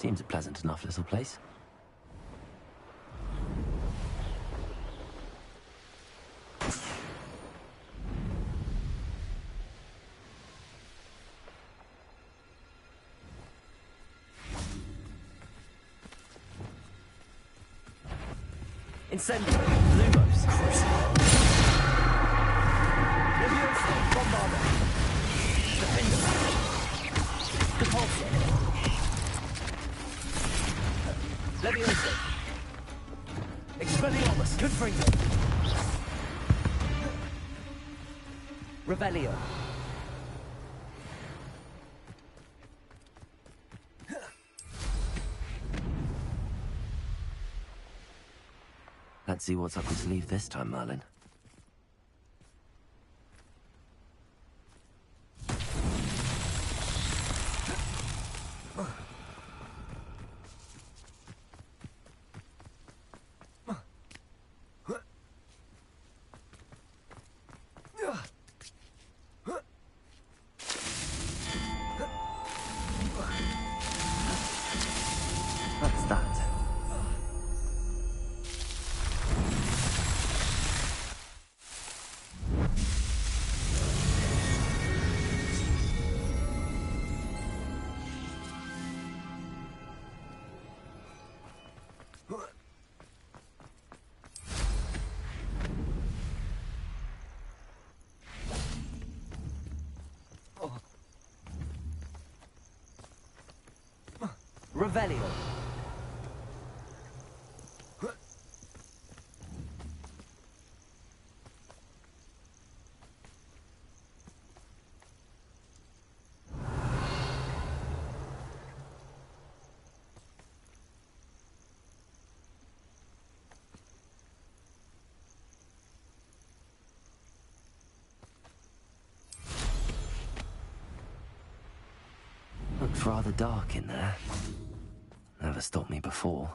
Seems a pleasant enough little place. Incendio! Lumos! Crucible! Leviosa! Bombarda! Defender! Depulso! Leviosa! Expelliarmus! Confringo! Revelio! Let's see what's up your sleeve this time, Merlin. What's that? Revelio! Looks rather dark in there. Never stopped me before.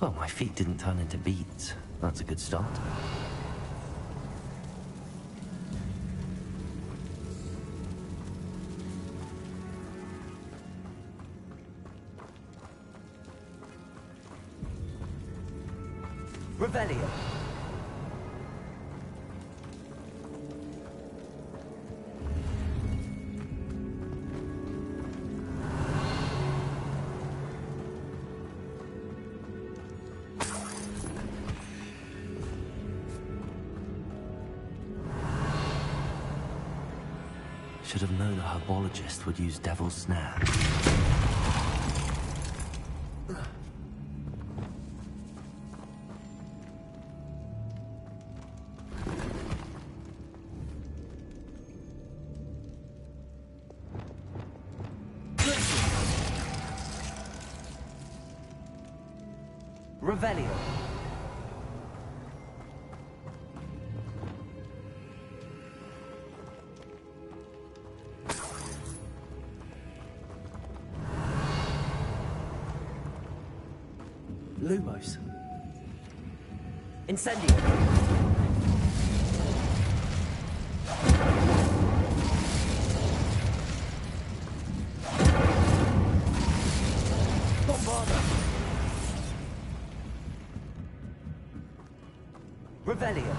Well, my feet didn't turn into beads. That's a good start. Revelio! Should have known a herbologist would use devil's snare. Revelio. Lumos. Incendio. Bombarda. Revelio.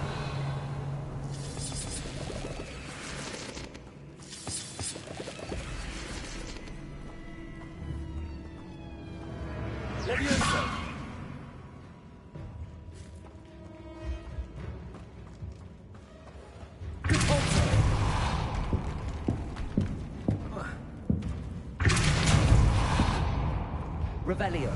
Levioso. Revelio.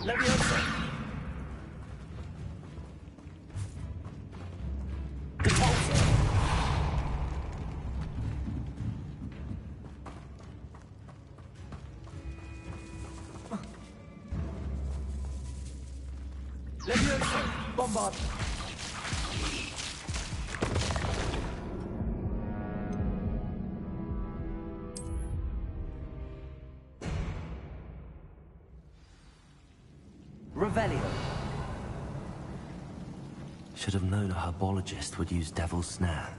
Levioso. Depulso. Levioso. Bombard. Revelio. Should have known a herbologist would use devil's snare.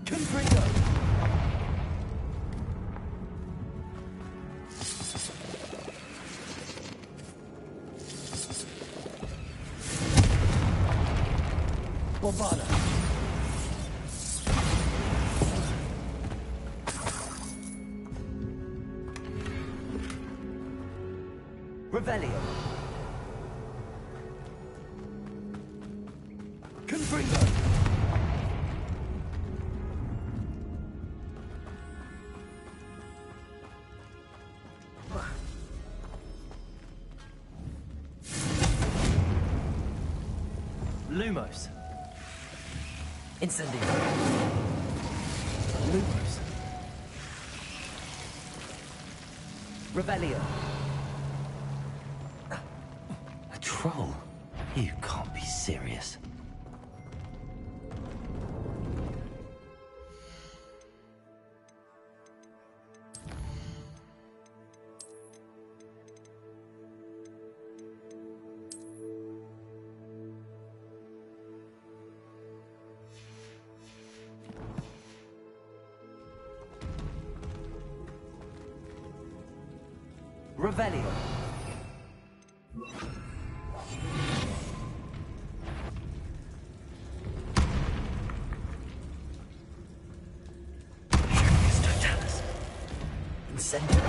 Confringo. Bombarda. Revelio. Confringo. Lumos. Incendio. Lumos. Revelio. A troll? You can't be serious. Revelio. Incendio.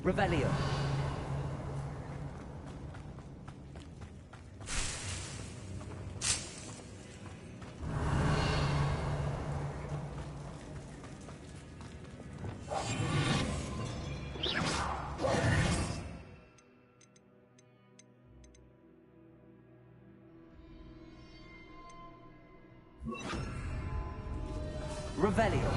Revelio. Revelio.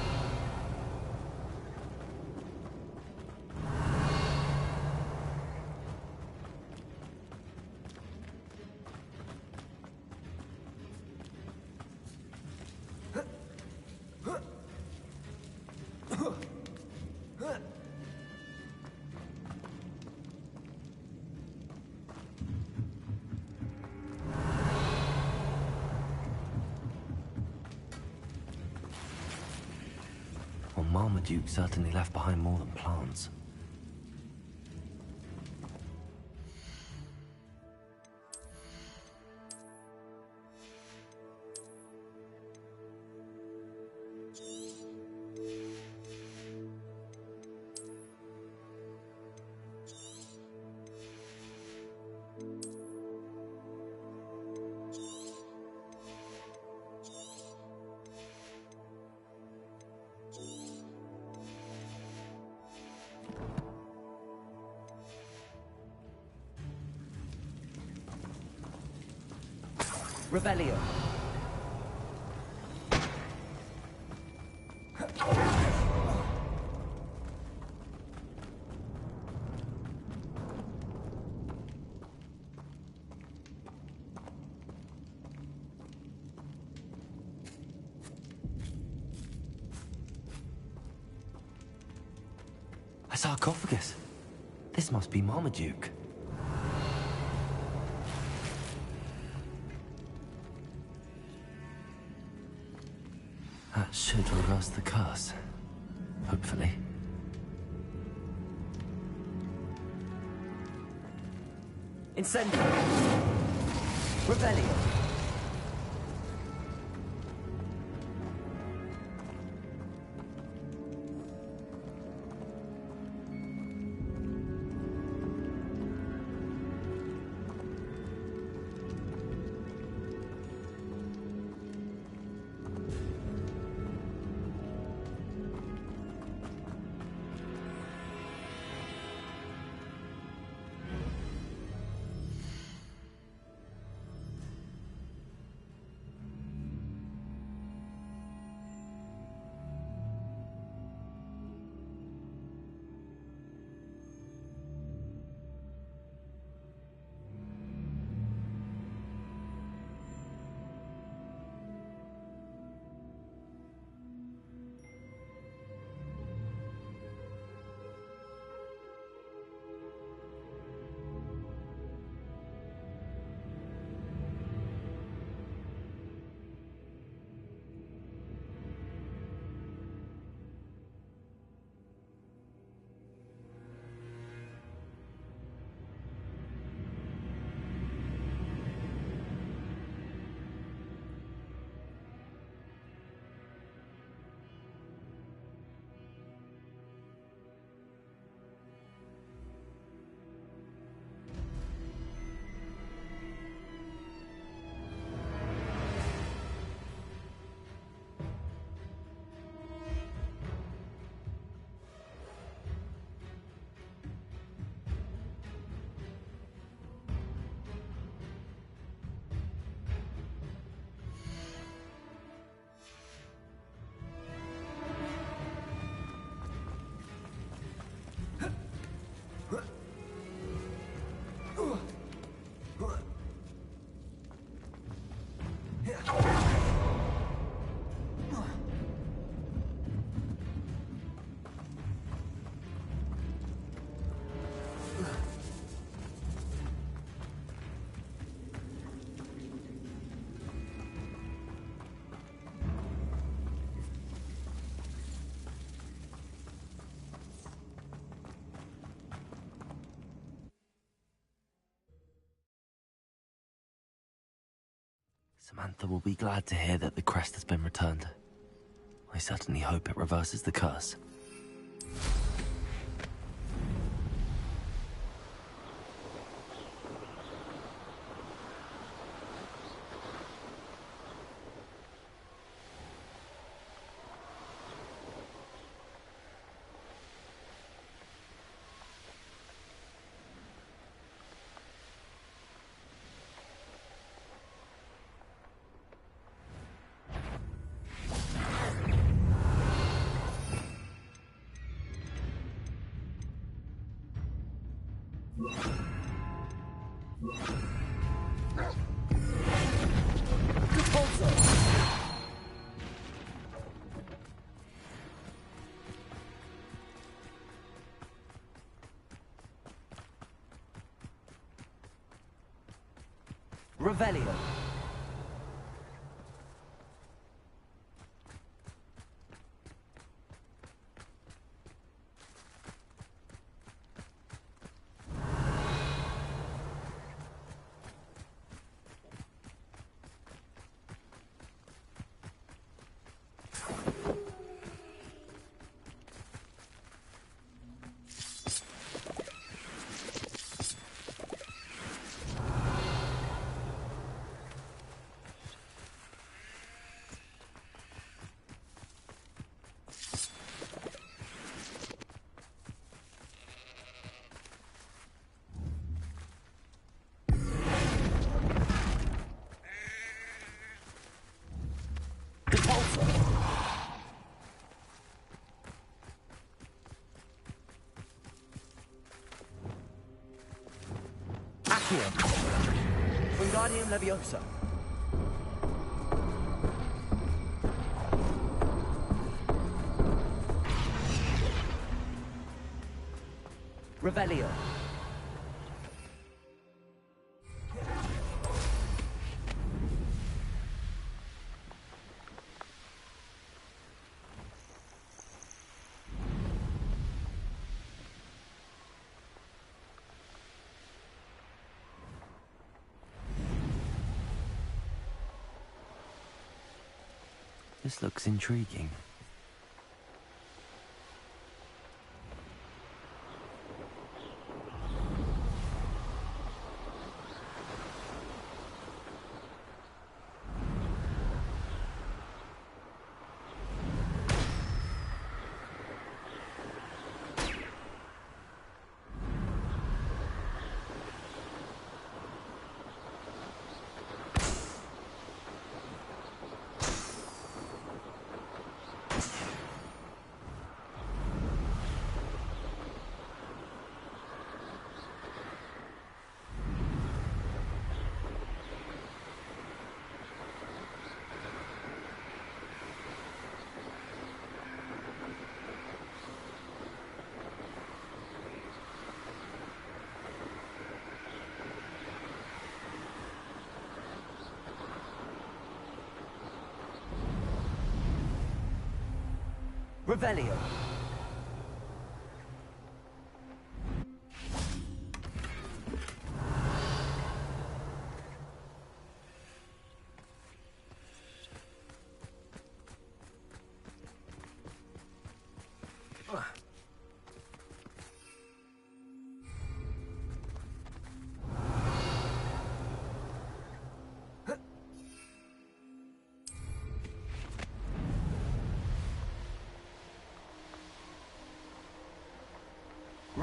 Well, Marmaduke certainly left behind more than plants. Revelio. A sarcophagus. This must be Marmaduke. That should reverse the curse. Hopefully. Incendio. Revelio. Samantha will be glad to hear that the crest has been returned. I certainly hope it reverses the curse. Revelio. Wingardium Leviosa. Revelio. This looks intriguing. Revelio.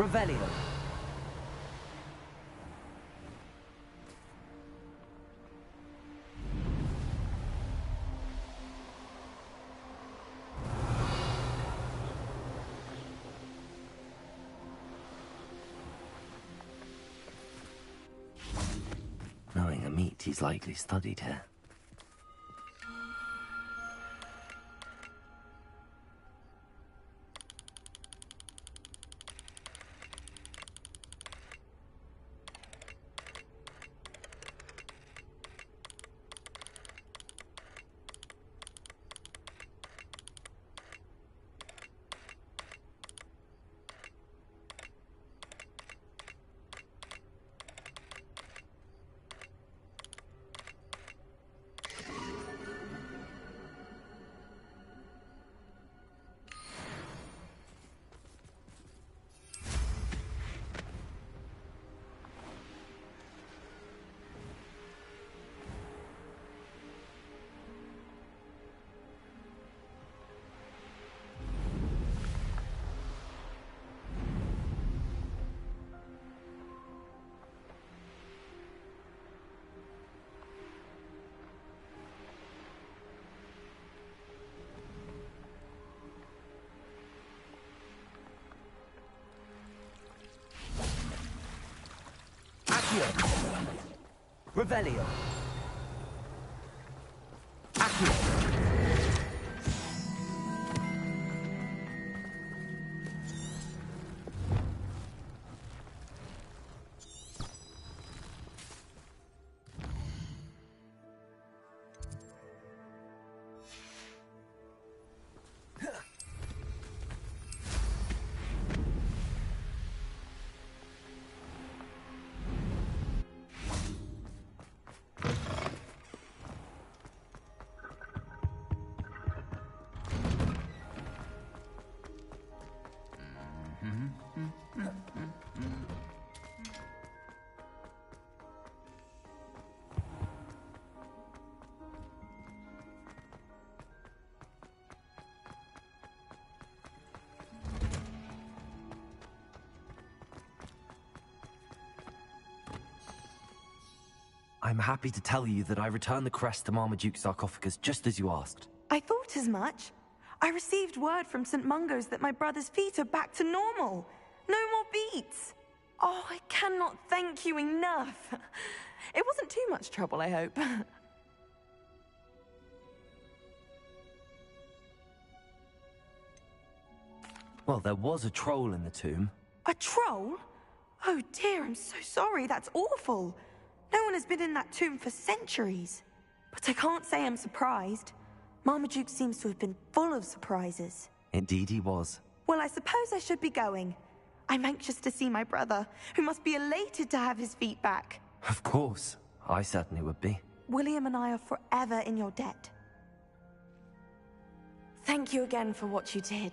Revelio. Knowing a meat, he's likely studied here. Accio. Revelio. Accio. I'm happy to tell you that I returned the crest to Marmaduke's sarcophagus just as you asked. I thought as much. I received word from St. Mungo's that my brother's feet are back to normal. No more beats. Oh, I cannot thank you enough. It wasn't too much trouble, I hope. Well, there was a troll in the tomb. A troll? Oh dear, I'm so sorry. That's awful. No one has been in that tomb for centuries. But I can't say I'm surprised. Marmaduke seems to have been full of surprises. Indeed he was. Well, I suppose I should be going. I'm anxious to see my brother, who must be elated to have his feet back. Of course. I certainly would be. William and I are forever in your debt. Thank you again for what you did.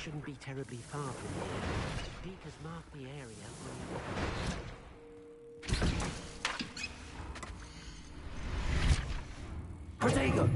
Shouldn't be terribly far from here. Deek has marked the area on... Protego!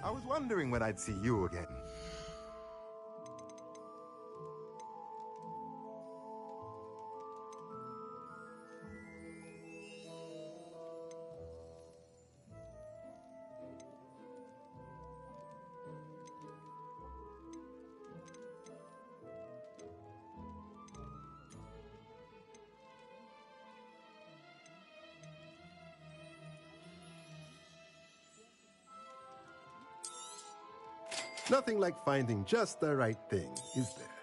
I was wondering when I'd see you again. Nothing like finding just the right thing, is there?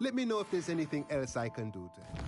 Let me know if there's anything else I can do to help.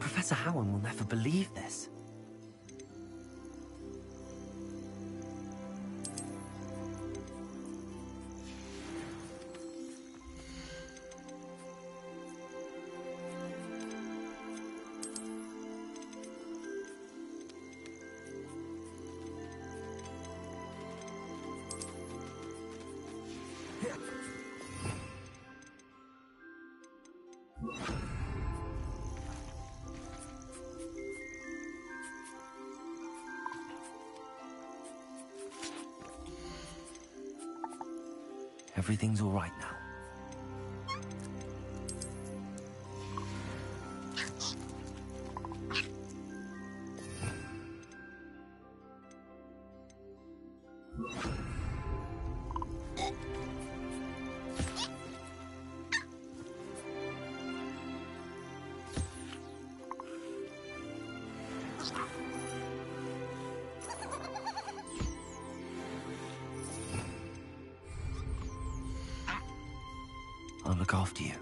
Professor Howard will never believe this. Everything's all right now. I'll look after you.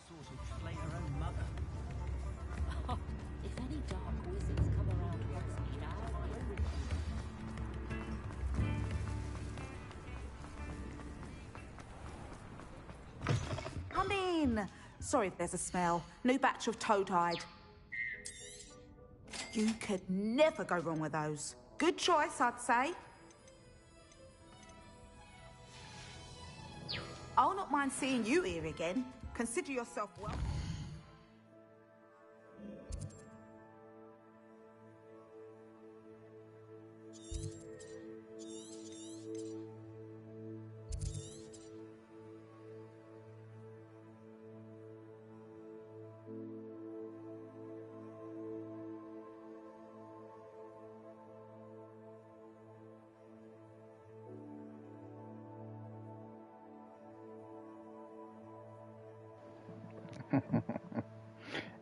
Sort of slay her own mother. If any dark wizards come around Hogsmeade, I'll deal with them. Come in! Sorry if there's a smell. New batch of toad-hide. You could never go wrong with those. Good choice, I'd say. I'll not mind seeing you here again. Consider yourself welcome.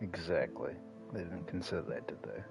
Exactly. They didn't consider that, did they?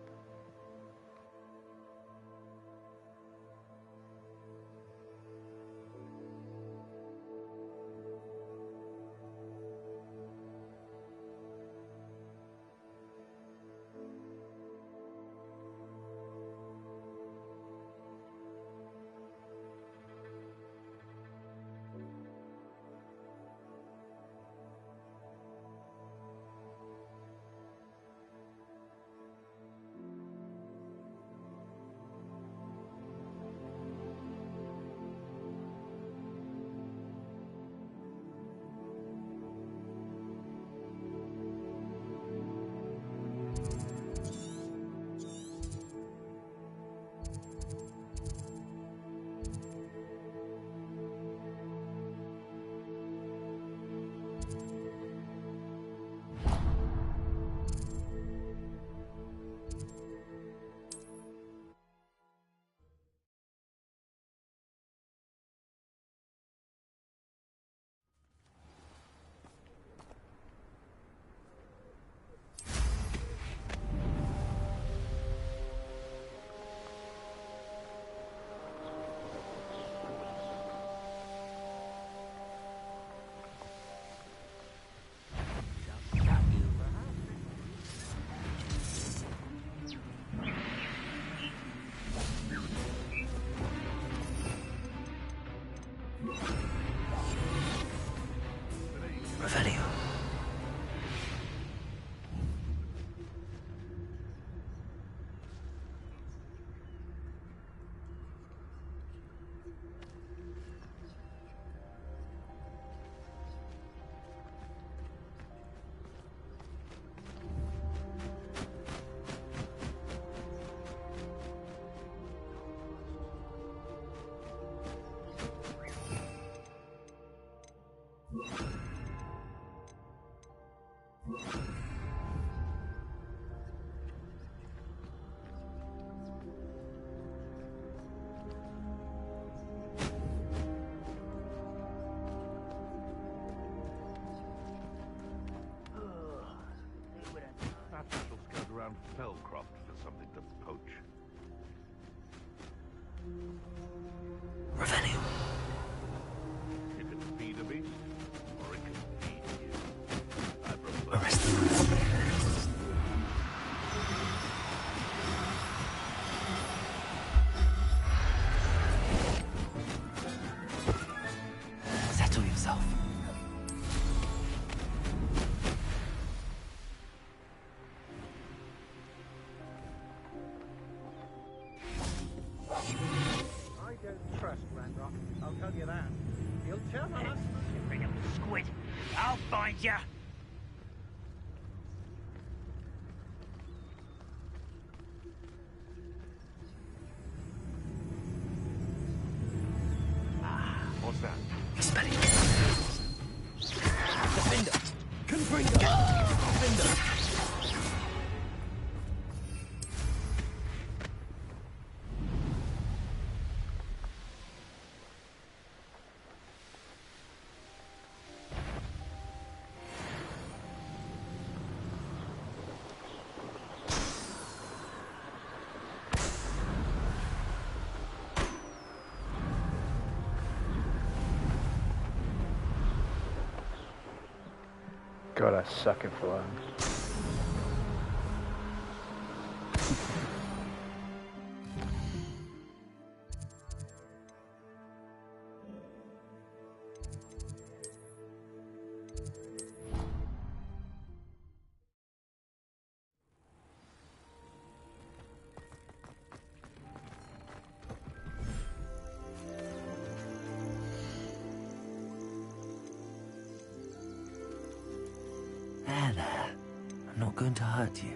not. I'll tell you that. He'll turn on us. Bring up the squid. I'll find ya. What's that? Spelling. Defender. Confringo. Defender. God, I suck at flying. There. I'm not going to hurt you.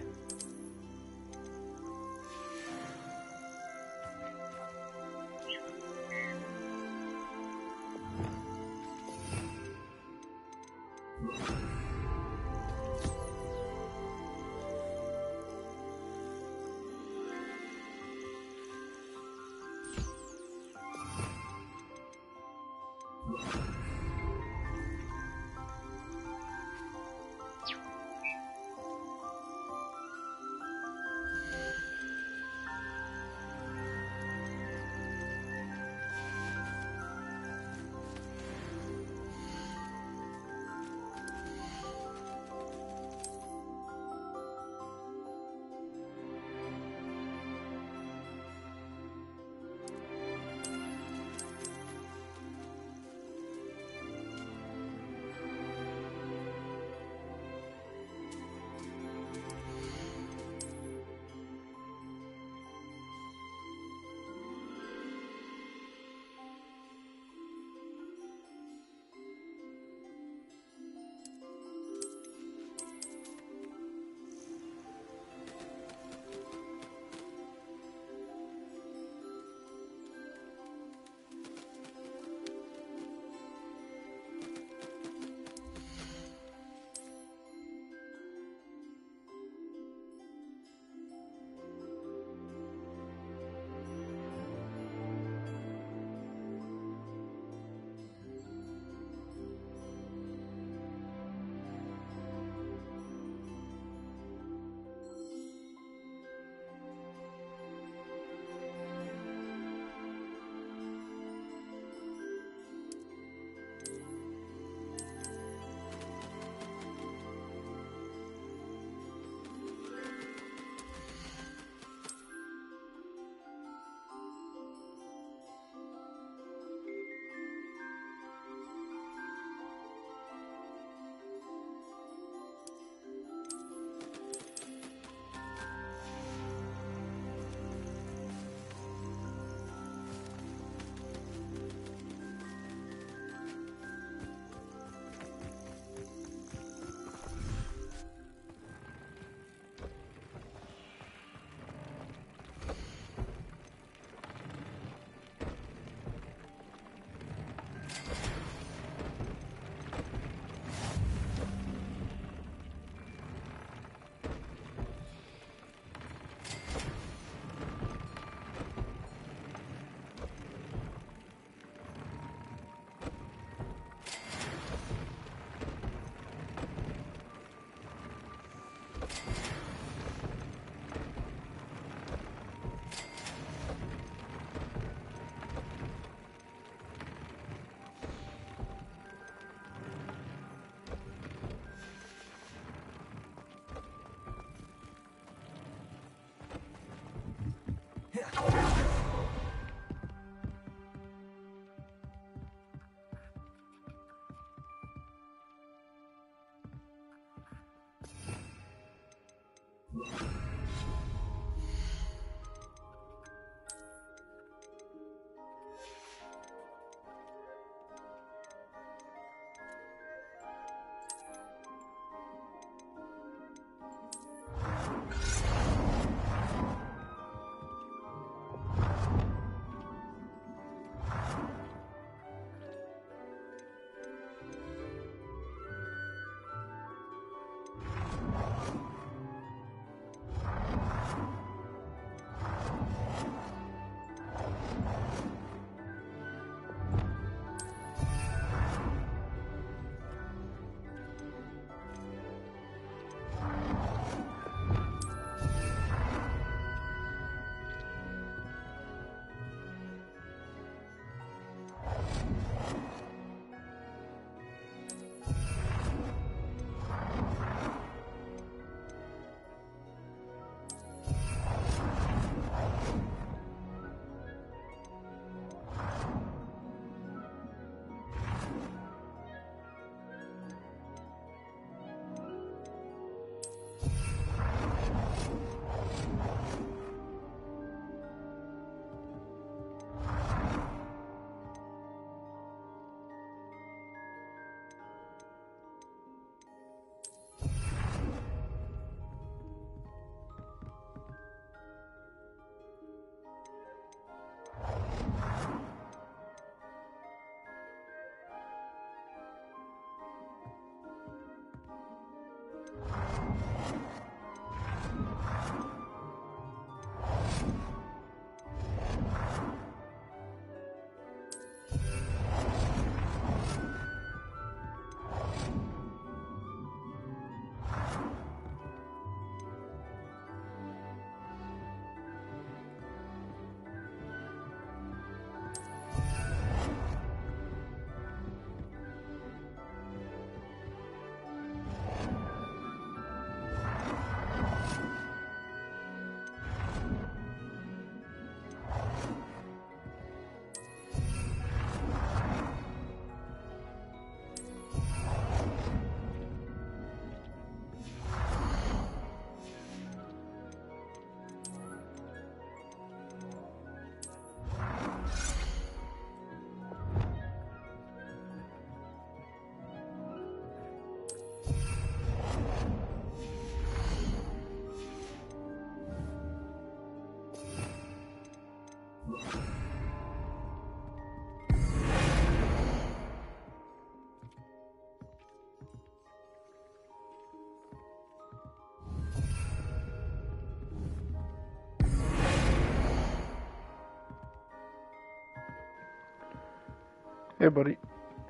Hey, buddy.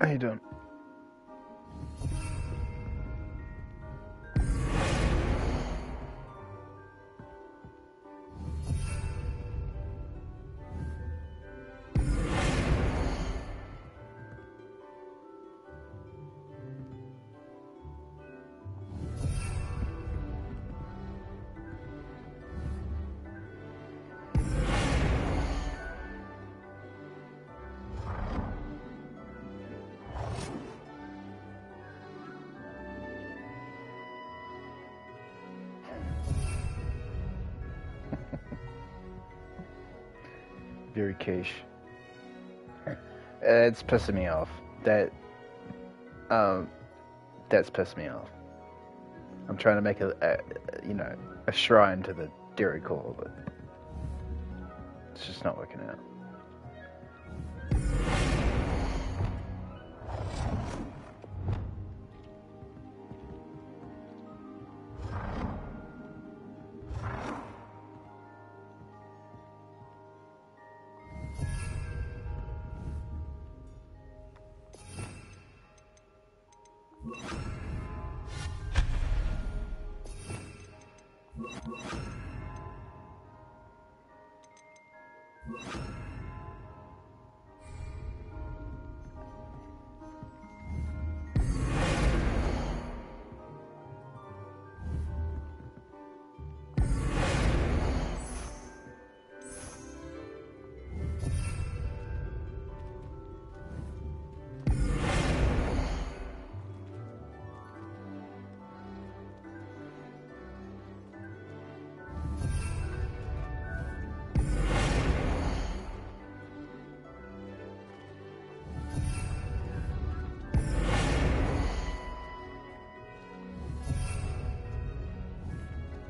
How you doing? Very quiche. It's pissing me off. That's pissed me off. I'm trying to make a shrine to the Dairy Core, but it's just not working out.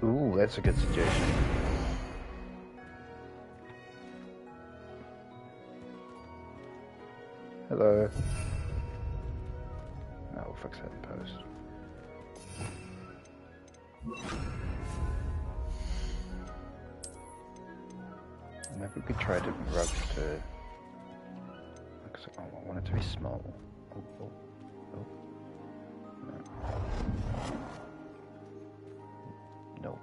Ooh, that's a good suggestion. Hello. No, we'll fix that in post. Maybe we could try different rugs to... Oh, I want it to be small. Oh. No. No.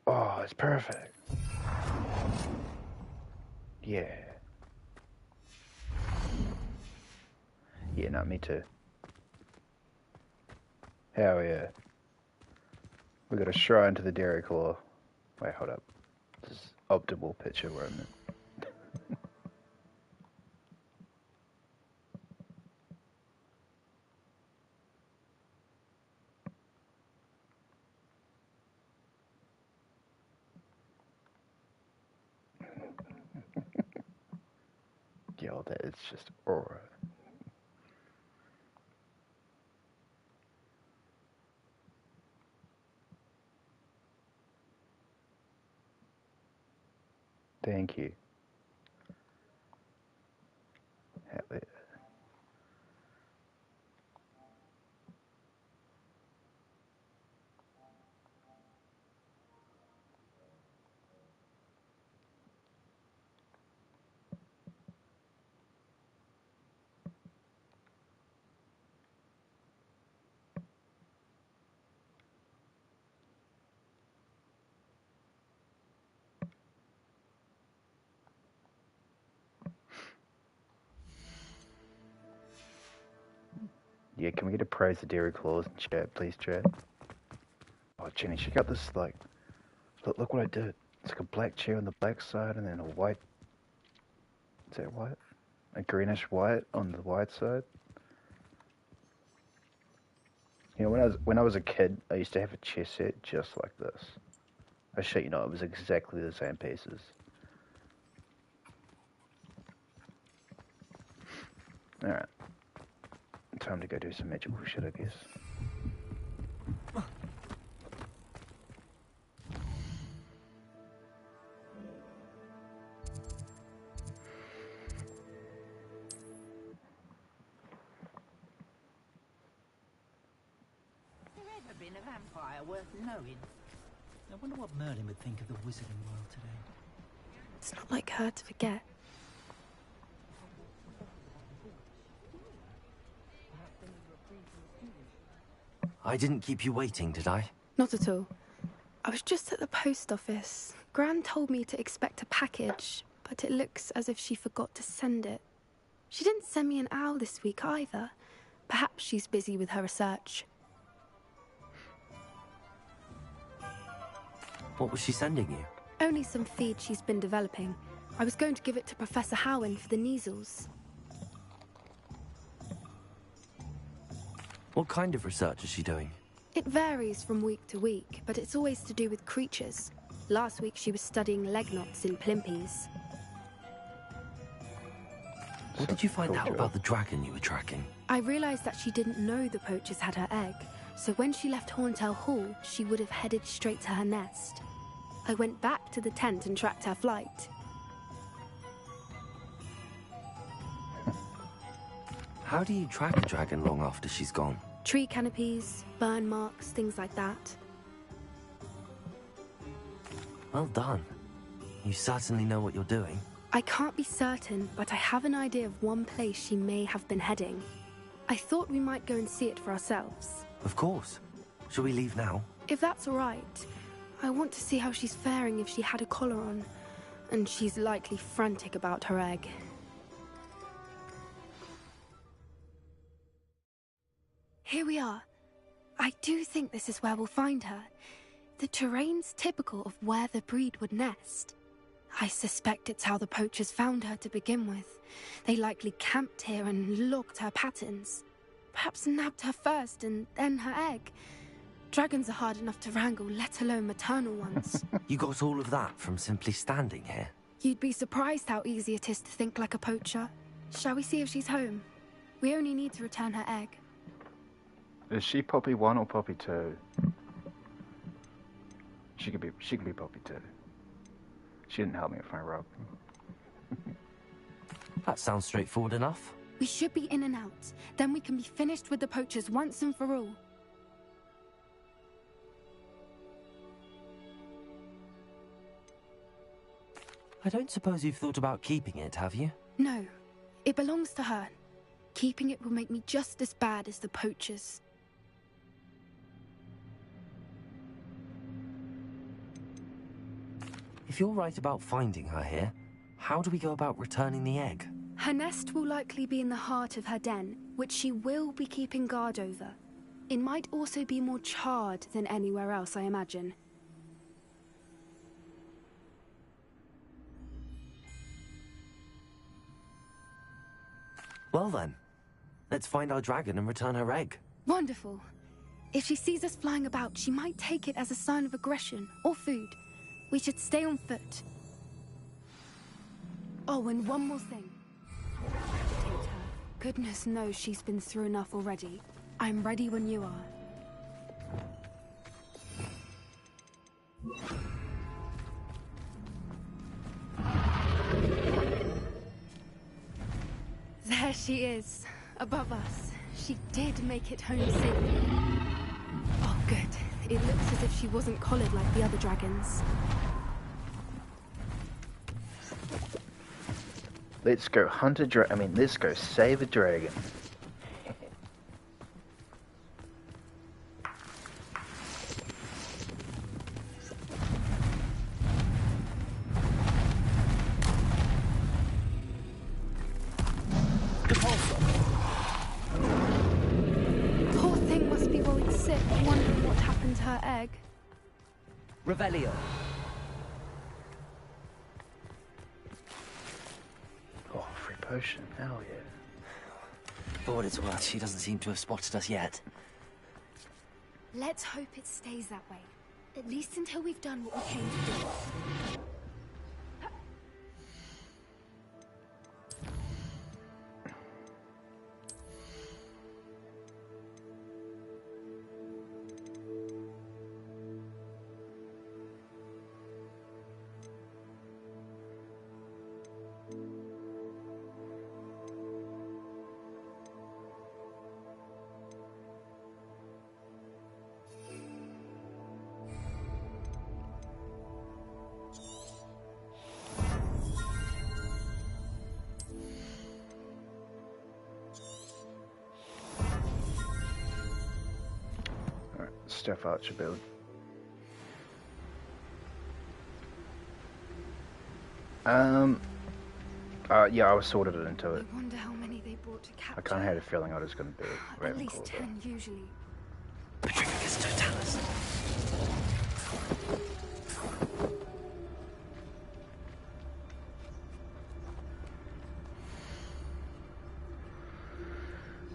Oh, it's perfect. Yeah. Yeah, not me too. Hell yeah. We got a shrine to the Dairy Claw. Wait, hold up. This is optimal picture where I'm in. Yo, that is just aura. Thank you. Hell yeah. Yeah, can we get a praise the Dairy Claws in chat, please, chat? Oh, Jenny, check out this, like, look what I did. It's like a black chair on the black side and then a white, is that white? A greenish white on the white side. You know, when I was a kid, I used to have a chess set just like this. I shit you not, it was exactly the same pieces. Alright. Time to go do some magical shit, I guess. There ever been a vampire worth knowing? I wonder what Merlin would think of the wizarding world today. It's not like her to forget. I didn't keep you waiting, did I? Not at all. I was just at the post office. Gran told me to expect a package, but it looks as if she forgot to send it. She didn't send me an owl this week either. Perhaps she's busy with her research. What was she sending you? Only some feed she's been developing. I was going to give it to Professor Howen for the measles. What kind of research is she doing? It varies from week to week, but it's always to do with creatures. Last week she was studying leg knots in Plimpies. What did you find out about the dragon you were tracking? I realized that she didn't know the poachers had her egg, so when she left Horntail Hall, she would have headed straight to her nest. I went back to the tent and tracked her flight. How do you track a dragon long after she's gone? Tree canopies, burn marks, things like that. Well done. You certainly know what you're doing. I can't be certain, but I have an idea of one place she may have been heading. I thought we might go and see it for ourselves. Of course. Shall we leave now? If that's all right. I want to see how she's faring if she had a collar on. And she's likely frantic about her egg. Here we are. I do think this is where we'll find her. The terrain's typical of where the breed would nest. I suspect it's how the poachers found her to begin with. They likely camped here and logged her patterns. Perhaps nabbed her first and then her egg. Dragons are hard enough to wrangle, let alone maternal ones. You got all of that from simply standing here? You'd be surprised how easy it is to think like a poacher. Shall we see if she's home? We only need to return her egg. Is she Poppy 1 or Poppy 2? She could be Poppy 2. She didn't help me with my rope. That sounds straightforward enough. We should be in and out. Then we can be finished with the poachers once and for all. I don't suppose you've thought about keeping it, have you? No. It belongs to her. Keeping it will make me just as bad as the poachers. If you're right about finding her here, how do we go about returning the egg? Her nest will likely be in the heart of her den, which she will be keeping guard over. It might also be more charred than anywhere else, I imagine. Well then, let's find our dragon and return her egg. Wonderful. If she sees us flying about, she might take it as a sign of aggression or food. We should stay on foot. Oh, and one more thing. Agitate her. Goodness knows she's been through enough already. I'm ready when you are. There she is, above us. She did make it home safely. Oh, good. It looks as if she wasn't collared like the other dragons. Let's go hunt a dragon. Let's go save a dragon. Poor thing must be worried sick, wondering what happened to her egg. Revelio. Oh, free potion. Hell yeah. For what it's worth, she doesn't seem to have spotted us yet. Let's hope it stays that way. At least until we've done what we came to do. Staff Archer build. Yeah, I was sorted it into it. I wonder how many they brought to capture. I kind of had a feeling I was going to do it. At least 10 usually. Petrificus totalis.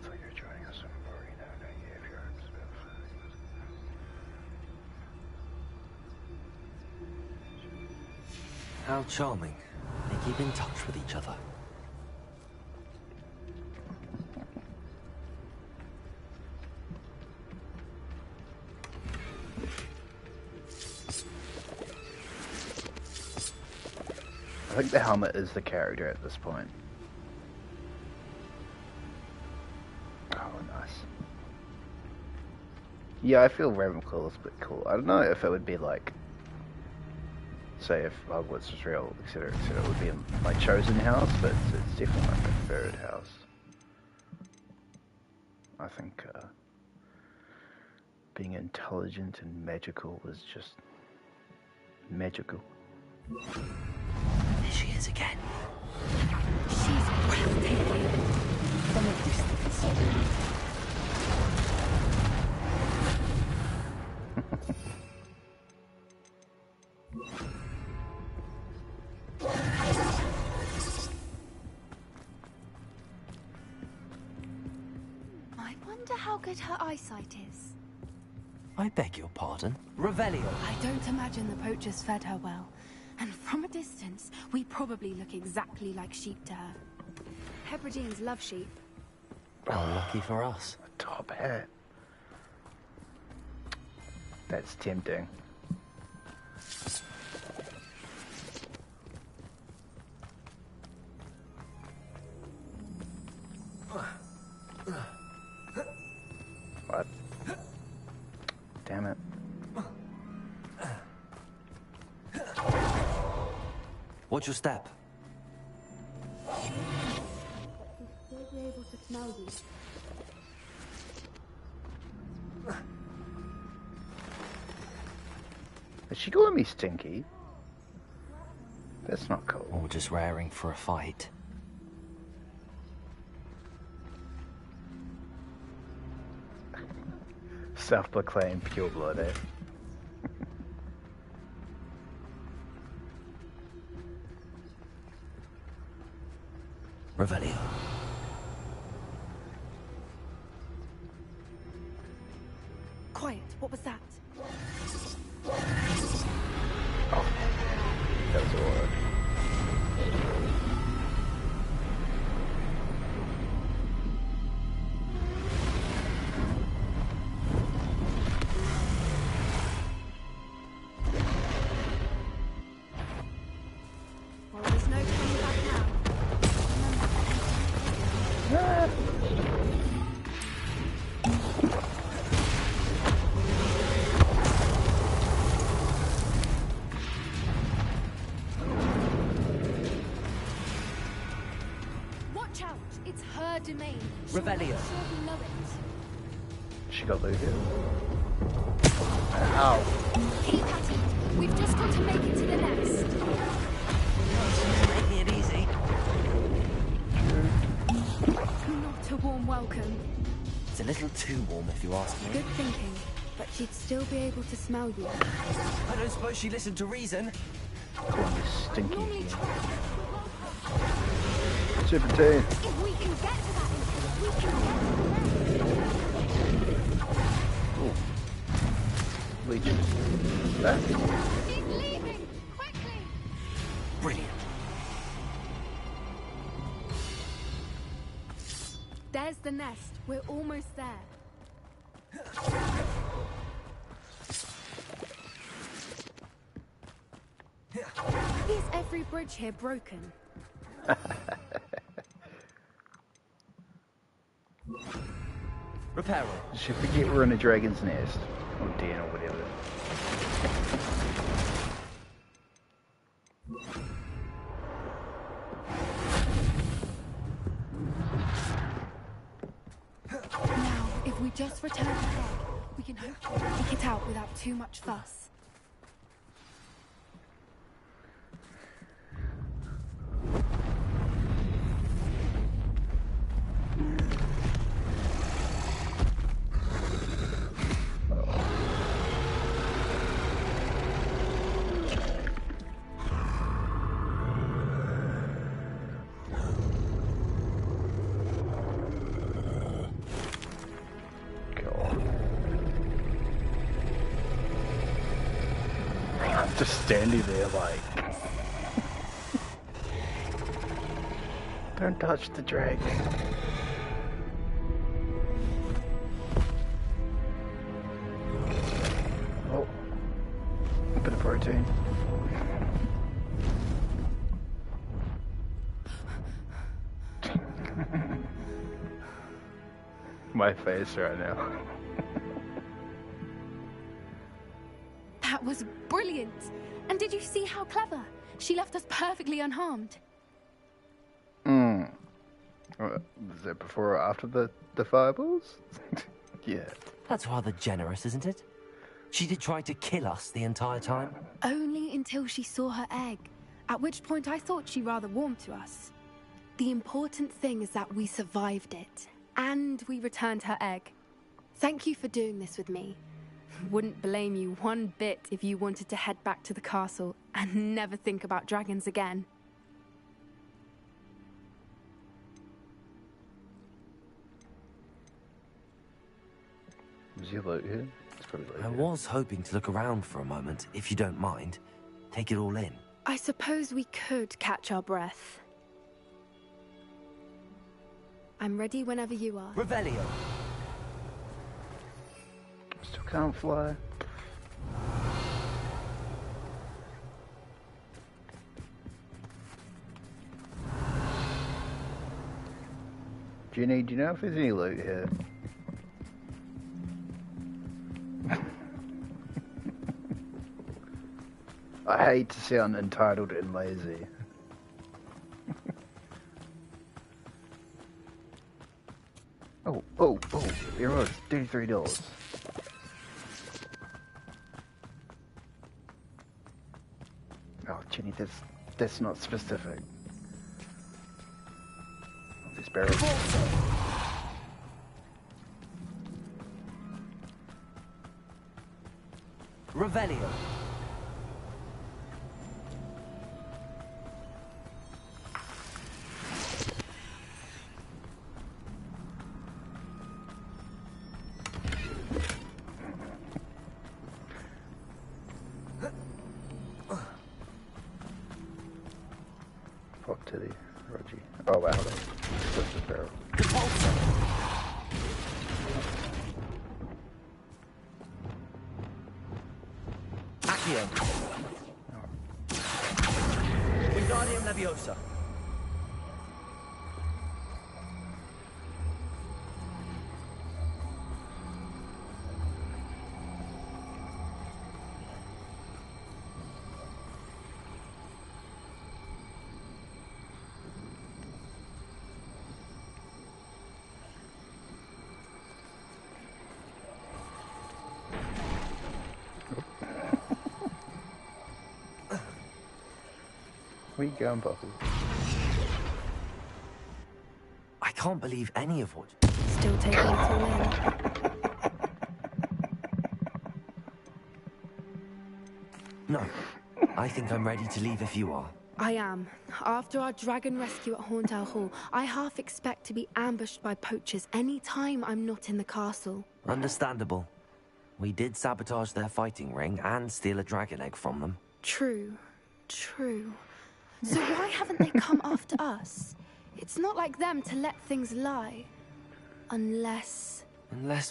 So you're joining us on Marina. Yeah, if you're How charming. They keep in touch with each other. I think the helmet is the character at this point. Oh, nice. Yeah, I feel Ravenclaw is a bit cool. I don't know if it would be like, say, if Hogwarts was real, etc., etc., it would be in my chosen house, but it's definitely my preferred house. I think being intelligent and magical is just magical. There she is again. She's breathtaking. From a distance. I wonder how good her eyesight is. I beg your pardon? Revelio. I don't imagine the poachers fed her well. And from a distance, we probably look exactly like sheep to her. Hebrideans love sheep. Oh, lucky for us. A top hat. That's tempting. What? Damn it. Watch your step. She'll be able to smell you. Is she calling me stinky? That's not cool. Or just raring for a fight. Self-proclaimed pure blood, eh? Revelio. Quiet, what was that? Oh, that was odd. Well, there's no coming back now. Watch out! It's her domain. She'll Revelio. make sure we know it. She got looted. Ow. Keep at it. We've just got to make it to the nest. Making it easy. Not a warm welcome. It's a little too warm if you ask me. Good thinking, but she'd still be able to smell you. I don't suppose she listened to reason. Calling you stinky. Normally try. Serpentine. If we can get to that, we can get to Ooh. Legion. That. the nest. Keep leaving! Quickly! Brilliant. There's the nest. We're almost there. Is every bridge here broken? Reparo. Did she forget we're in a dragon's nest? Or den or whatever. Now, if we just return to Hog, We can hopefully kick it out without too much fuss. Just standing there like... Don't touch the dragon. Oh. A bit of protein. My face right now. That was brilliant! And did you see how clever? She left us perfectly unharmed. Was that before or after the fireballs? Yeah. That's rather generous, isn't it? She did try to kill us the entire time. Only until she saw her egg, at which point I thought she rather warmed to us. The important thing is that we survived it, and we returned her egg. Thank you for doing this with me. Wouldn't blame you one bit if you wanted to head back to the castle and never think about dragons again. Is your loot here? It's probably loot I here. was hoping to look around for a moment, if you don't mind. Take it all in. I suppose we could catch our breath. I'm ready whenever you are. Revelio. Still can't fly. Jenny, do you know if there's any loot here? I hate to sound entitled and lazy. Oh, there was $33. Oh, Jenny, that's not specific. This barrel. Revelio. Pop titty, Rogie. Oh wow, that's the barrel. Accio. Wingardium Leviosa. Where you going, Buffy? I can't believe any of what... Still taking it all in. No. I think I'm ready to leave if you are. I am. After our dragon rescue at Horntail Hall, I half expect to be ambushed by poachers any time I'm not in the castle. Understandable. We did sabotage their fighting ring and steal a dragon egg from them. True. So why haven't they come after us? It's not like them to let things lie. Unless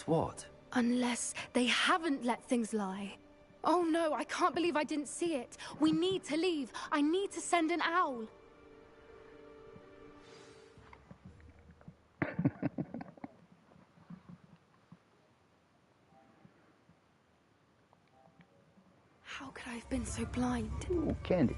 what? Unless they haven't let things lie. Oh no, I can't believe I didn't see it. We need to leave. I need to send an owl. How could I have been so blind? Ooh, candy.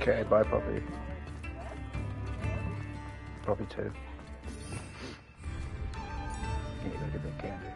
Okay, bye, Poppy. Poppy too. Yeah, gotta get that candy.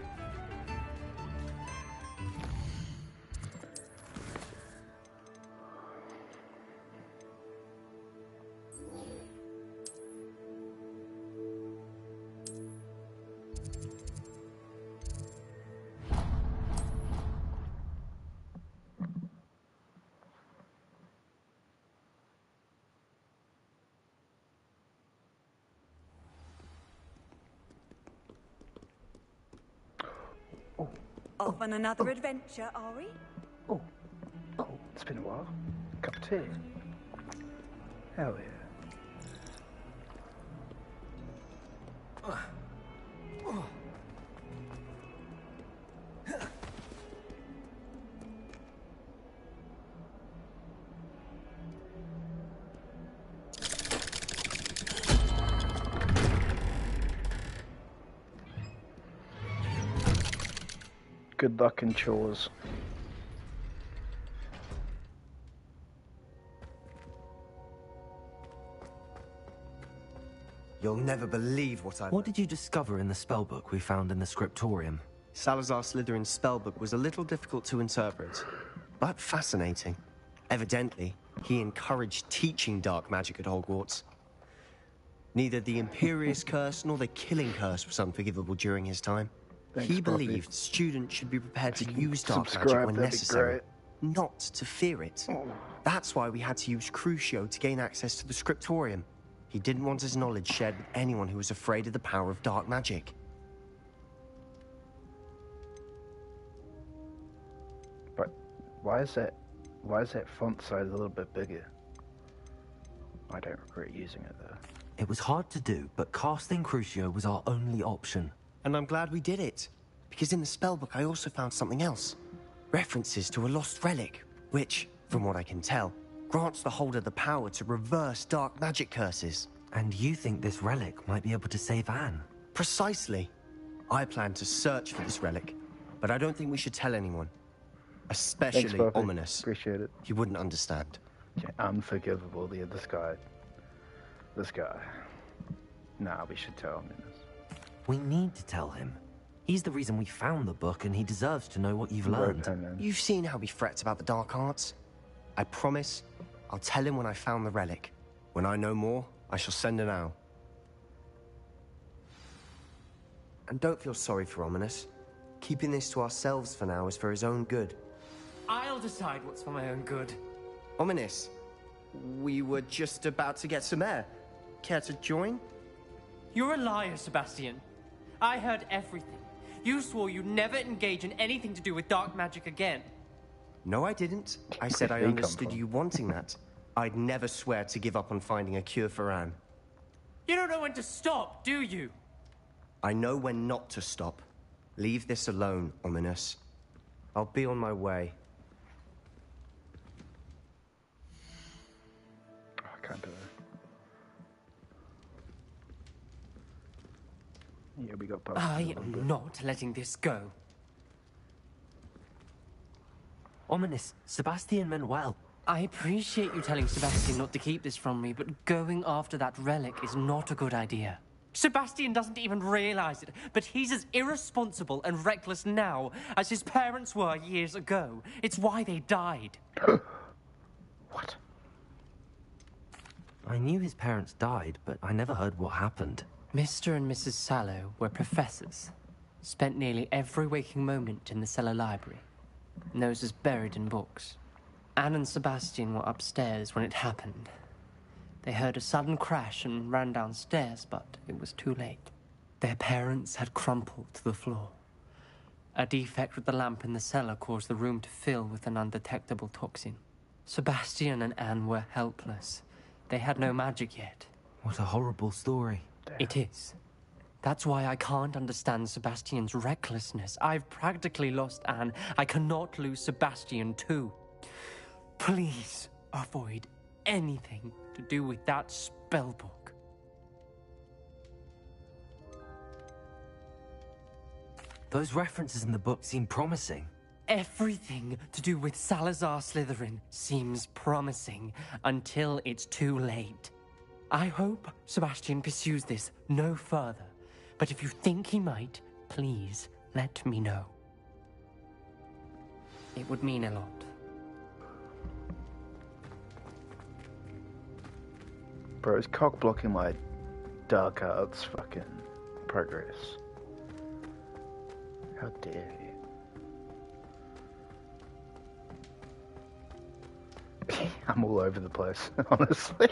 Off on another adventure, are we? Oh, it's been a while. Cup of tea. Hell yeah. Good luck in chores. You'll never believe what I... What did you discover in the spellbook we found in the scriptorium? Salazar Slytherin's spellbook was a little difficult to interpret, but fascinating. Evidently, he encouraged teaching dark magic at Hogwarts. Neither the Imperious Curse nor the Killing Curse was unforgivable during his time. Thanks, He Poppy. believed students should be prepared to If you use dark magic subscribe, when that'd be necessary, great. not to fear it. That's why we had to use Crucio to gain access to the scriptorium. He didn't want his knowledge shared with anyone who was afraid of the power of dark magic. But why is that font size a little bit bigger? I don't regret using it though. It was hard to do, but casting Crucio was our only option. And I'm glad we did it, because in the spellbook I also found something else. References to a lost relic, which, from what I can tell, grants the holder the power to reverse dark magic curses. And you think this relic might be able to save Anne? Precisely. I plan to search for this relic, but I don't think we should tell anyone. Especially Thanks, Poppy. Ominous. Appreciate it. He wouldn't understand. Okay, unforgivable, this guy. This guy. Nah, we should tell him this. We need to tell him. He's the reason we found the book, and he deserves to know what you've learned. You've seen how he frets about the dark arts. I promise I'll tell him when I found the relic. When I know more, I shall send an owl. And don't feel sorry for Ominous. Keeping this to ourselves for now is for his own good. I'll decide what's for my own good. Ominous, we were just about to get some air. Care to join? You're a liar, Sebastian. I heard everything. You swore you'd never engage in anything to do with dark magic again. No, I didn't. I said I understood you wanting that. I'd never swear to give up on finding a cure for Anne. You don't know when to stop, do you? I know when not to stop. Leave this alone, Ominous. I'll be on my way. Oh, I can't do it. Yeah, we got past I am not letting this go. Ominous, Sebastian meant well. I appreciate you telling Sebastian not to keep this from me, but going after that relic is not a good idea. Sebastian doesn't even realize it, but he's as irresponsible and reckless now as his parents were years ago. It's why they died. What? I knew his parents died, but I never heard what happened. Mr. and Mrs. Sallow were professors. Spent nearly every waking moment in the cellar library. Noses buried in books. Anne and Sebastian were upstairs when it happened. They heard a sudden crash and ran downstairs, but it was too late. Their parents had crumpled to the floor. A defect with the lamp in the cellar caused the room to fill with an undetectable toxin. Sebastian and Anne were helpless. They had no magic yet. What a horrible story. It is. That's why I can't understand Sebastian's recklessness. I've practically lost Anne. I cannot lose Sebastian too. Please avoid anything to do with that spellbook. Those references in the book seem promising. Everything to do with Salazar Slytherin seems promising until it's too late. I hope Sebastian pursues this no further, but if you think he might, please let me know. It would mean a lot. Bro, it's cock blocking my dark arts fucking progress. How dare you? I'm all over the place, honestly.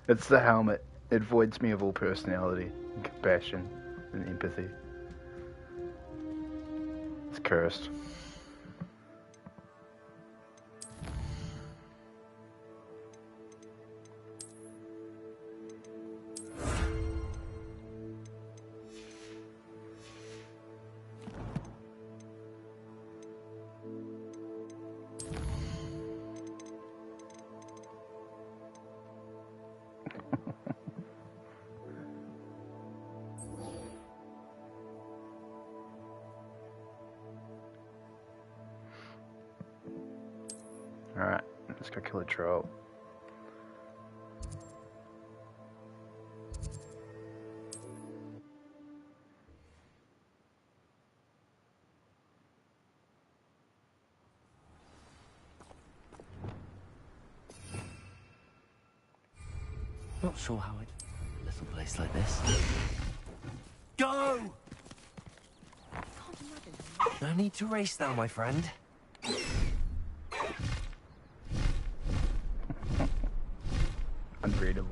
It's the helmet. It voids me of all personality, and compassion, and empathy. It's cursed. Alright, let's go kill a troll. Not sure how I'd... a little place like this. Go! No need to race now, my friend. Unreadable.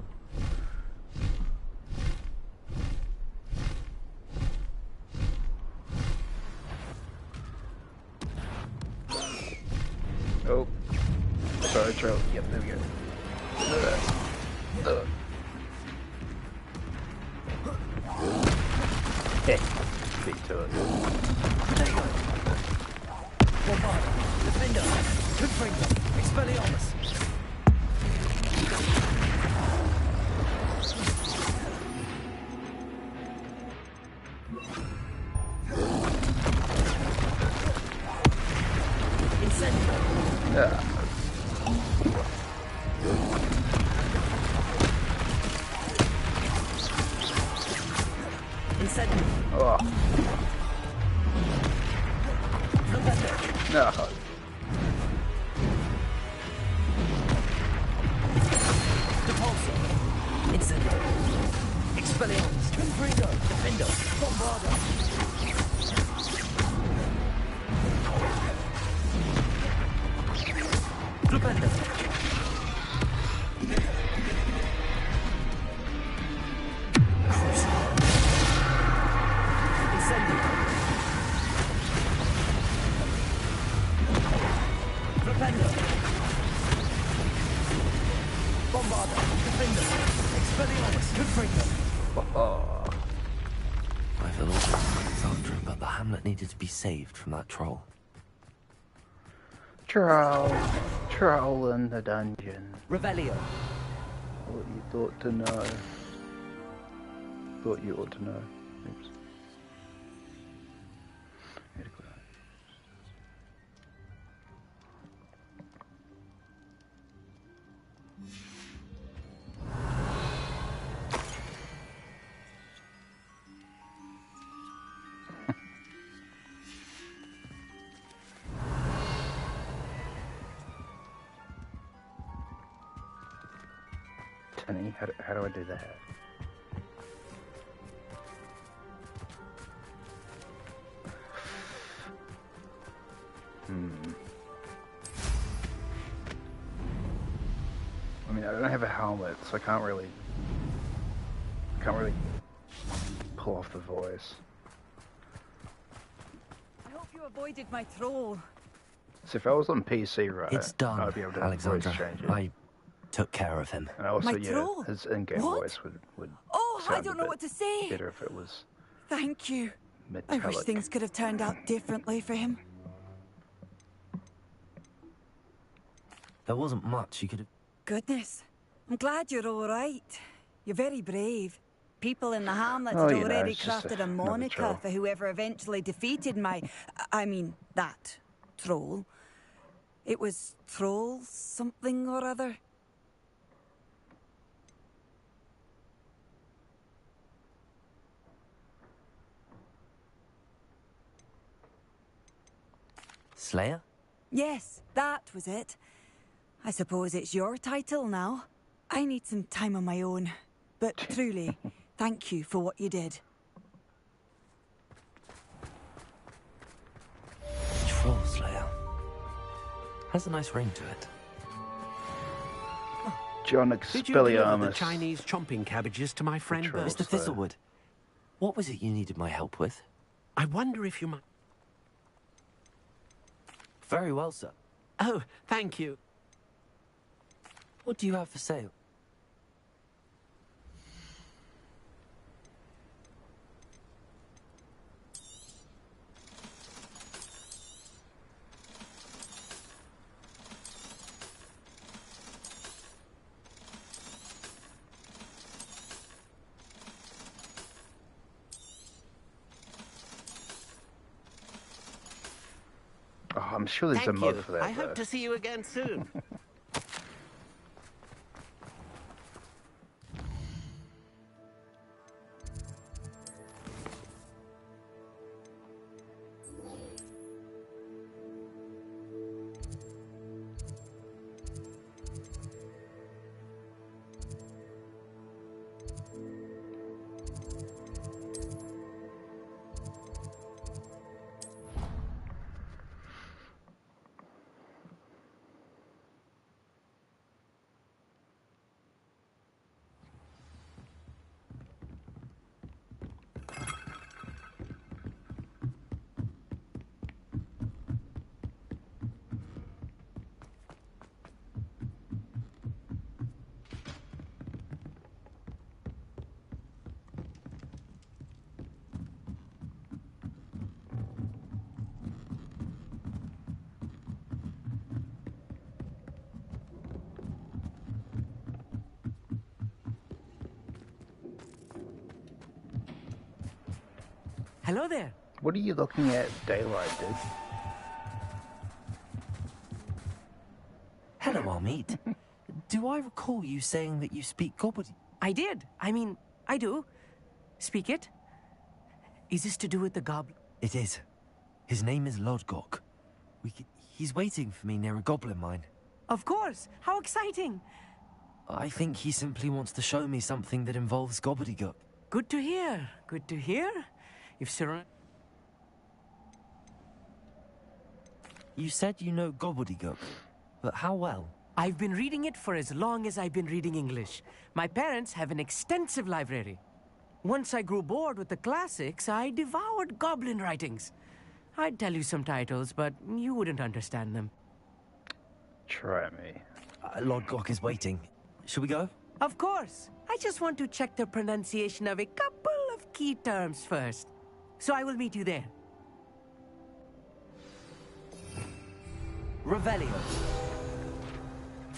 Oh. Sorry, troll. Yep, there we go. Beat to it. There you go. Bombarda, Defender, Confringo, Expelliarmus. Yeah. Oh. No. Depulso, Incendio, Expelliarmus, Confringo, Defender, Bombarda. Flipendo. Incendio. Flipendo. Bombarda. Defender. Expelliarmus. Confringo. Oh. I feel awful, Sandra, but the hamlet needed to be saved from that troll. Troll in the dungeon. Revelio. What you thought to know. Thought you ought to know. Oops. Tinny, how do I do that? I mean, I don't have a helmet, so I can't really pull off the voice. I hope you avoided my troll. So if I was on PC, right, It's done, I'd be able to Alexandra. voice change it. I took care of him. And also, My yeah, troll? his in-game What? voice would Oh, I sound don't a know bit what to say. better if it was Thank you. I metallic. wish things could have turned out differently for him. There wasn't much you could have... Goodness. I'm glad you're all right. You're very brave. people in the hamlet Oh, had you know, already it's just crafted a another moniker troll. for whoever eventually defeated that troll. It was Troll something or other. Slayer? Yes, that was it. I suppose it's your title now. I need some time on my own. But truly, thank you for what you did. Troll Slayer. Has a nice ring to it. John Did you deliver the Expelliarmus. Chinese chomping cabbages to my friend Troll Bert? Mr. Thistlewood, what was it you needed my help with? I wonder if you might... Very well, sir. Oh, thank you. What do you have for sale? Oh, I'm sure there's a Thank mod you. for that. I hope though. to see you again soon. Hello there. What are you looking at, daylight, dude? Hello, Amit. Do I recall you saying that you speak Gobbledygook? I did. I do. Speak it. Is this to do with the goblin? It is. His name is Lodgok. He's waiting for me near a goblin mine. Of course. How exciting. I think he simply wants to show me something that involves Gobbledygook. Good to hear. Good to hear. If Sir... You said you know Gobbledygook, but how well? I've been reading it for as long as I've been reading English. My parents have an extensive library. Once I grew bored with the classics, I devoured goblin writings. I'd tell you some titles, but you wouldn't understand them. Try me. Lodgok is waiting. Shall we go? Of course. I just want to check the pronunciation of a couple of key terms first. So I will meet you there. Revelio.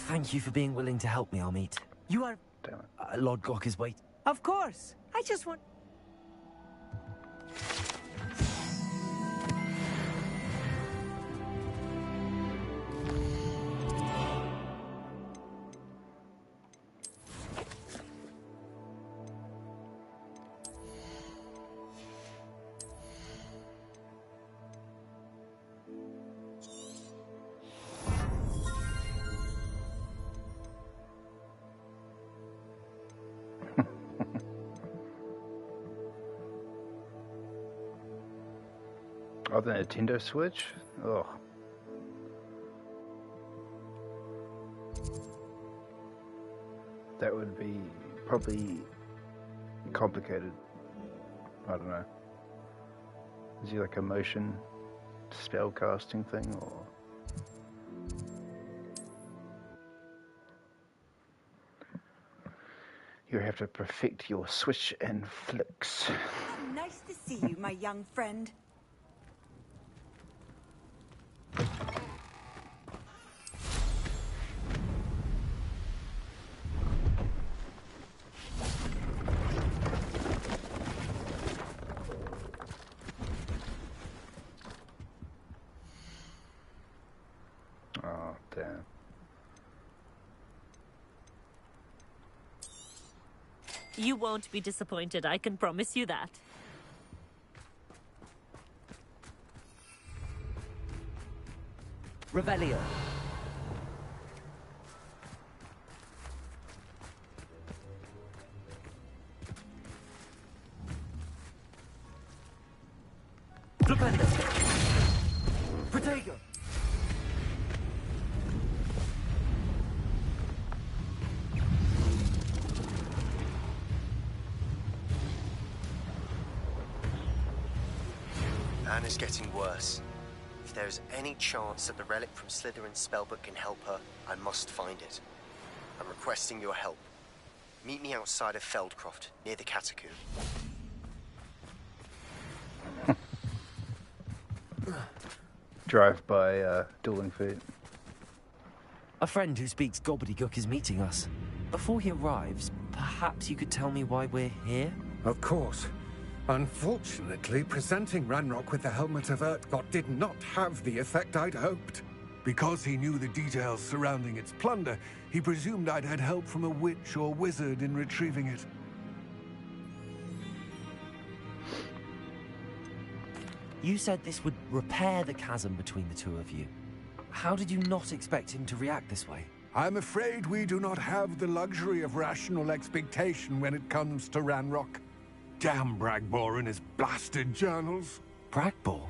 Thank you for being willing to help me, Amit. You are... Damn it. Lodgok is waiting. Of course. I just want... Oh, the Nintendo Switch? Ugh. That would be probably complicated. I don't know. Is he like a motion spell casting thing, or? You have to perfect your switch and flicks. Nice to see you, my young friend. You won't be disappointed, I can promise you that. Revelio. Flipendo. Protego. Anna's getting worse. If there is any chance that the relic from Slytherin's spellbook can help her, I must find it. I'm requesting your help. Meet me outside of Feldcroft, near the Catacomb. Drive by dueling feet. A friend who speaks gobbledygook is meeting us. Before he arrives, perhaps you could tell me why we're here? Of course. Unfortunately, presenting Ranrock with the Helmet of Urtkot did not have the effect I'd hoped. Because he knew the details surrounding its plunder, he presumed I'd had help from a witch or wizard in retrieving it. You said this would repair the chasm between the two of you. How did you not expect him to react this way? I'm afraid we do not have the luxury of rational expectation when it comes to Ranrock. Damn Bragbor and his blasted journals. Bragbor?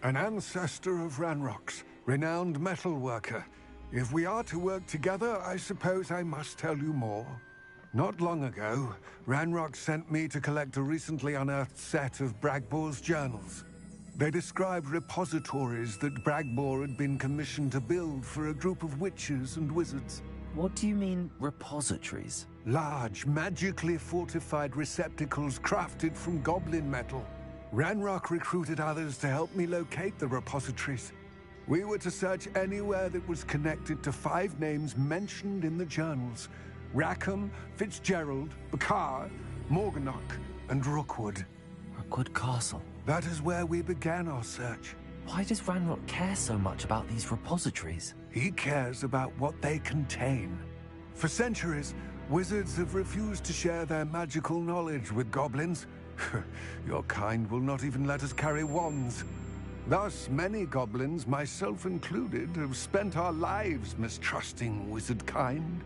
An ancestor of Ranrock's, renowned metalworker. If we are to work together, I suppose I must tell you more. Not long ago, Ranrock sent me to collect a recently unearthed set of Bragbor's journals. They described repositories that Bragbor had been commissioned to build for a group of witches and wizards. What do you mean, repositories? Large, magically fortified receptacles crafted from goblin metal. Ranrock recruited others to help me locate the repositories. We were to search anywhere that was connected to 5 names mentioned in the journals. Rackham, Fitzgerald, Bakar, Morganach, and Rookwood. Rookwood Castle? That is where we began our search. Why does Ranrock care so much about these repositories? He cares about what they contain. For centuries, wizards have refused to share their magical knowledge with goblins. Your kind will not even let us carry wands. Thus, many goblins, myself included, have spent our lives mistrusting wizard kind.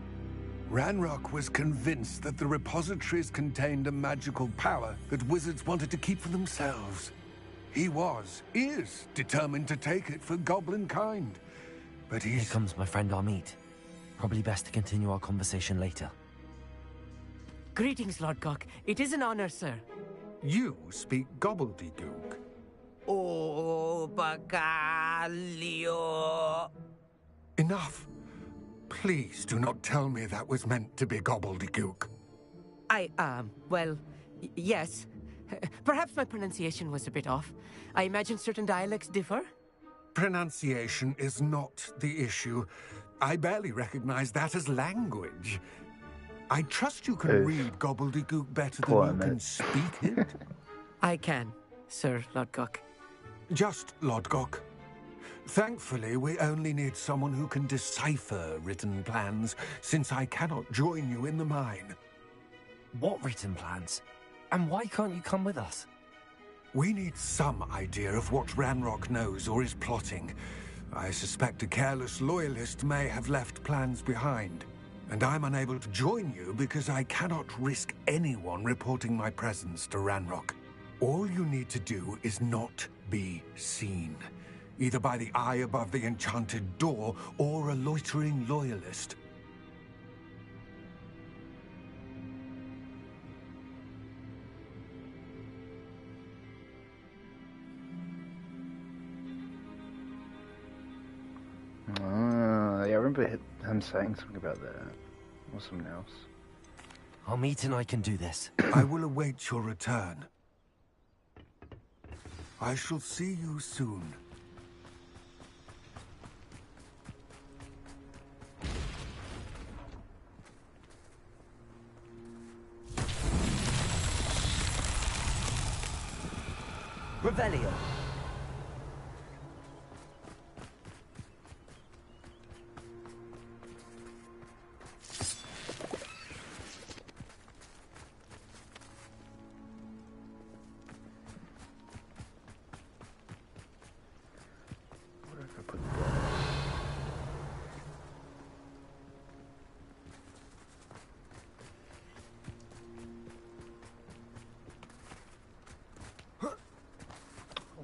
Ranrock was convinced that the repositories contained a magical power that wizards wanted to keep for themselves. He is determined to take it for goblin kind. But Here comes my friend Amit. Probably best to continue our conversation later. Greetings, Lord Cock. It is an honor, sir. You speak gobbledygook. Oh, Bacalio. Enough. Please do not tell me that was meant to be gobbledygook. Well, yes. Perhaps my pronunciation was a bit off. I imagine certain dialects differ. Pronunciation is not the issue. I barely recognize that as language. I trust you can read gobbledygook better than you can speak it. I can, Sir Lodgok. Just Lodgok. Thankfully, we only need someone who can decipher written plans, since I cannot join you in the mine. What written plans? And why can't you come with us? We need some idea of what Ranrock knows or is plotting. I suspect a careless loyalist may have left plans behind. And I'm unable to join you because I cannot risk anyone reporting my presence to Ranrock. All you need to do is not be seen. Either by the eye above the enchanted door, or a loitering loyalist. Yeah, I remember him saying something about that. Or something else. Amit and I can do this. I will await your return. I shall see you soon. Revelio.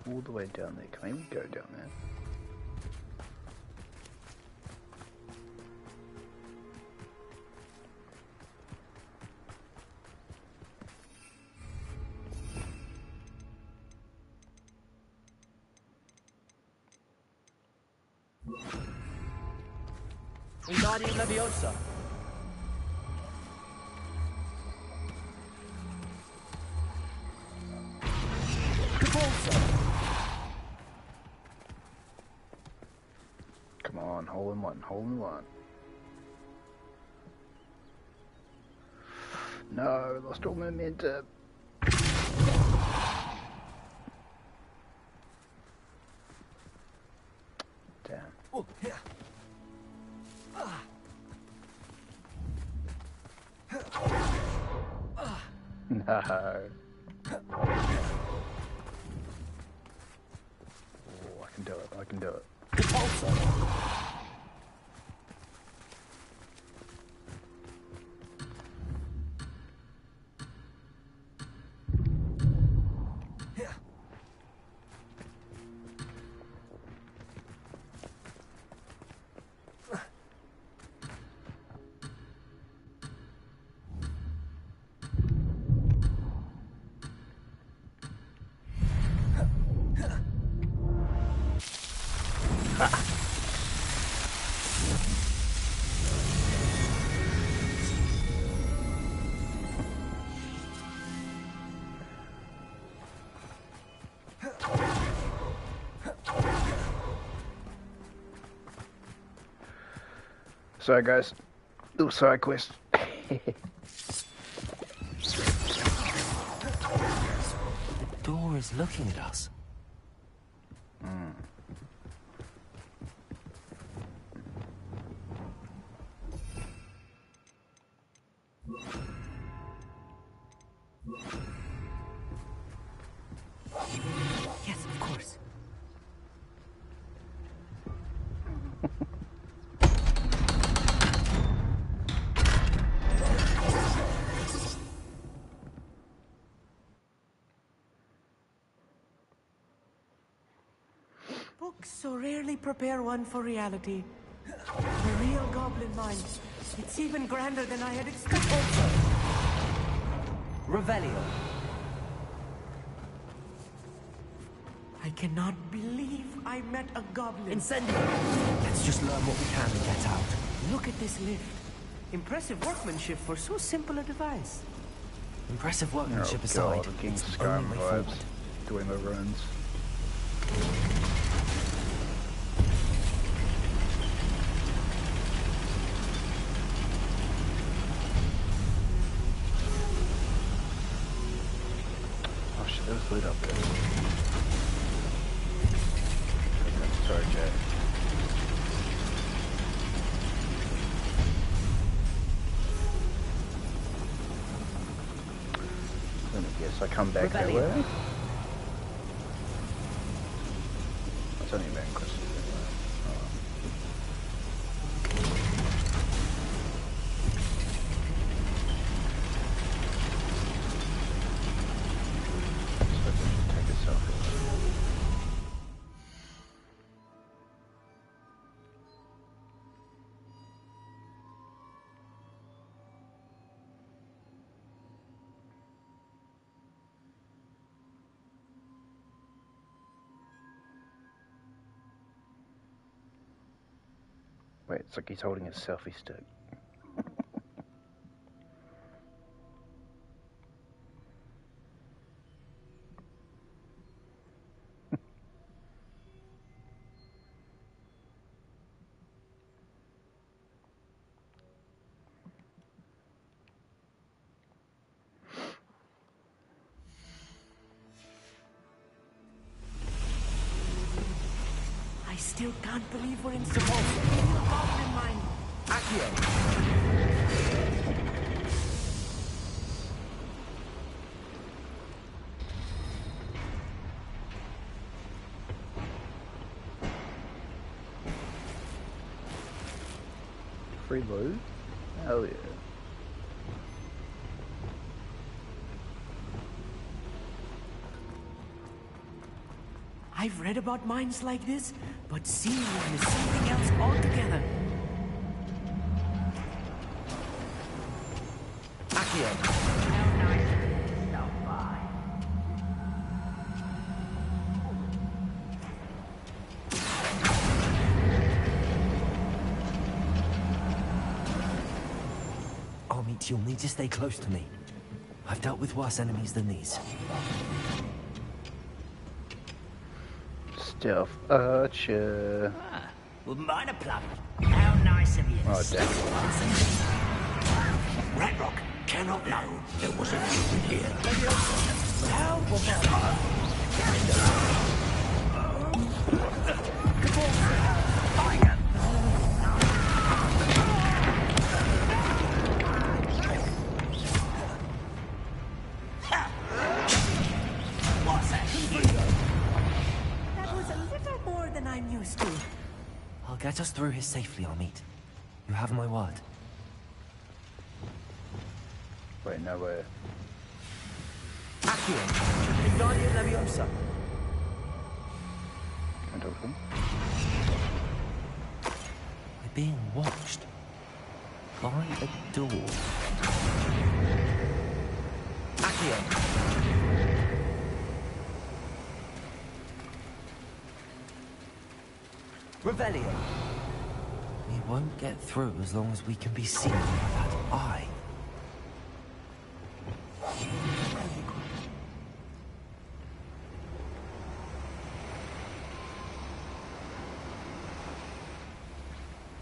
all the way down there. Can I even go down there? Wingardium Leviosa. Come on, hole in one, hole in one. No, lost all momentum. Damn. Oh, yeah. No. Oh, I can do it, I can do it. Sorry guys, little side quest. The door is looking at us. Yes, of course. Books so rarely prepare one for reality. The real goblin mind. It's even grander than I had expected. Revelio. I cannot believe I met a goblin. Incendio. Let's just learn what we can and get out. Look at this lift. Impressive workmanship for so simple a device. Impressive workmanship aside, I'm getting it's the Skyrim only way vibes. forward. Doing my runs. Oh shit, there's loot up there. Sorry, Jay. Let me guess, I come back that way? It's only a main question. Wait, it's like he's holding a selfie stick. I still can't believe we're in Sepulveda. Real goblin mind. Accio. Free loot? Hell yeah. I've read about mines like this, but seeing one is something else altogether. Accio. Armit, you'll need to stay close to me. I've dealt with worse enemies than these. Stealth Archer. Wouldn't mind a plug. How nice of you. Oh, damn. Ratrock cannot know there was a human here. How What's that? That was a little more than I'm used to. I'll get us through here safely, Armit. You have my word. Wait, no way. Accio. Wingardium Leviosa. Can I talk to them? We're being watched. By a door. Accio. Revelio. We won't get through as long as we can be seen by that eye.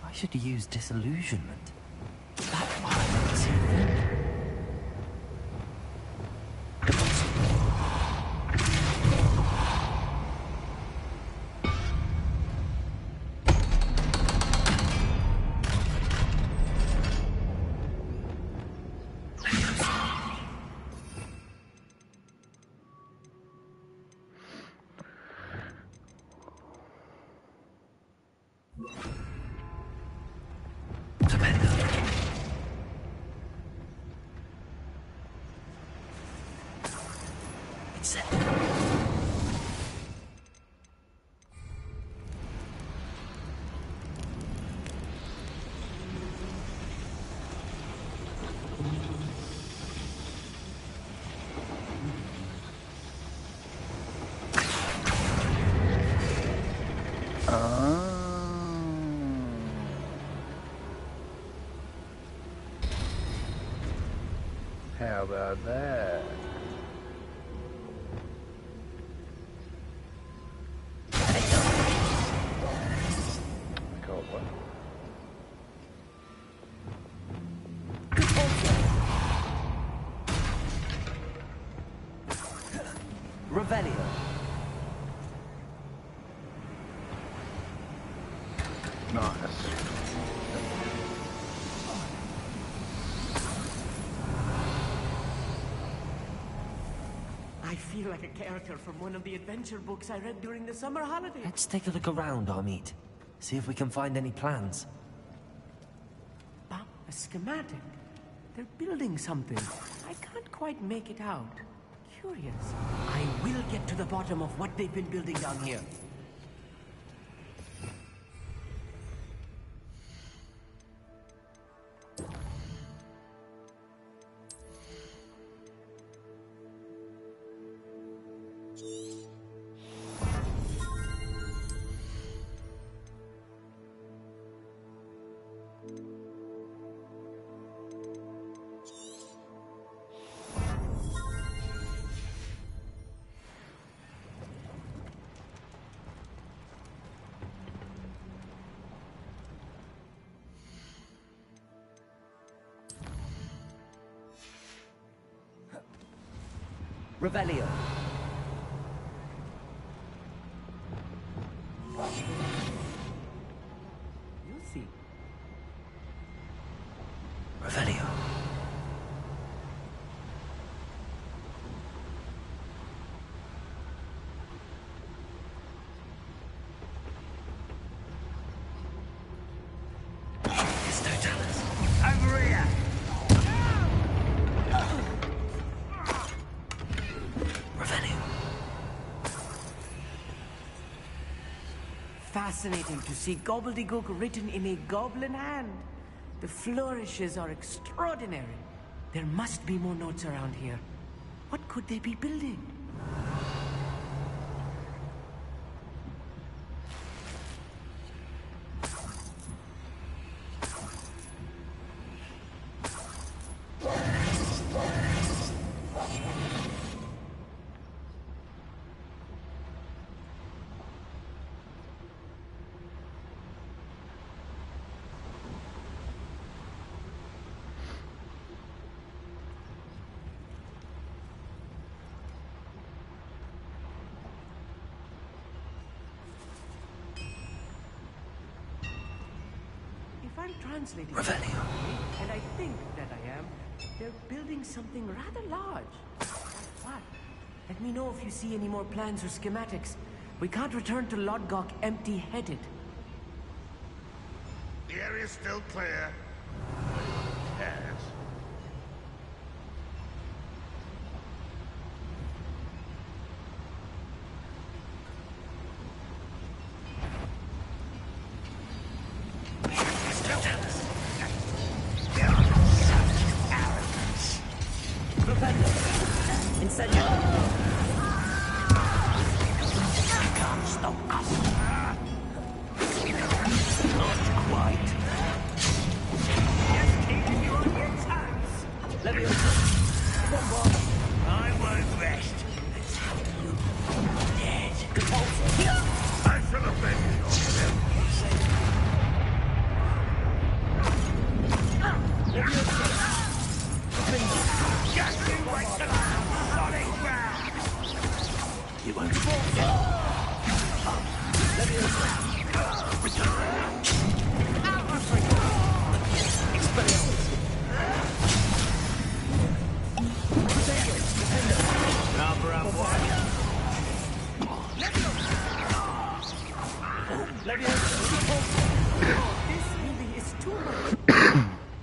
I should use disillusionment. That eye makes you think. How about that? God, what? Revelio. Nice. I feel like a character from one of the adventure books I read during the summer holidays. Let's take a look around, Armit. See if we can find any plans. A schematic. They're building something. I can't quite make it out. Curious. I will get to the bottom of what they've been building down here. Revelio. You'll see. Revelio. It's no talents. Over here. Revelio. Fascinating to see gobbledygook written in a goblin hand. The flourishes are extraordinary. There must be more notes around here. What could they be building? I'm translating correctly, and I think that I am. They're building something rather large. What? Let me know if you see any more plans or schematics. We can't return to Lodgok empty-headed. The area's still clear. Who cares?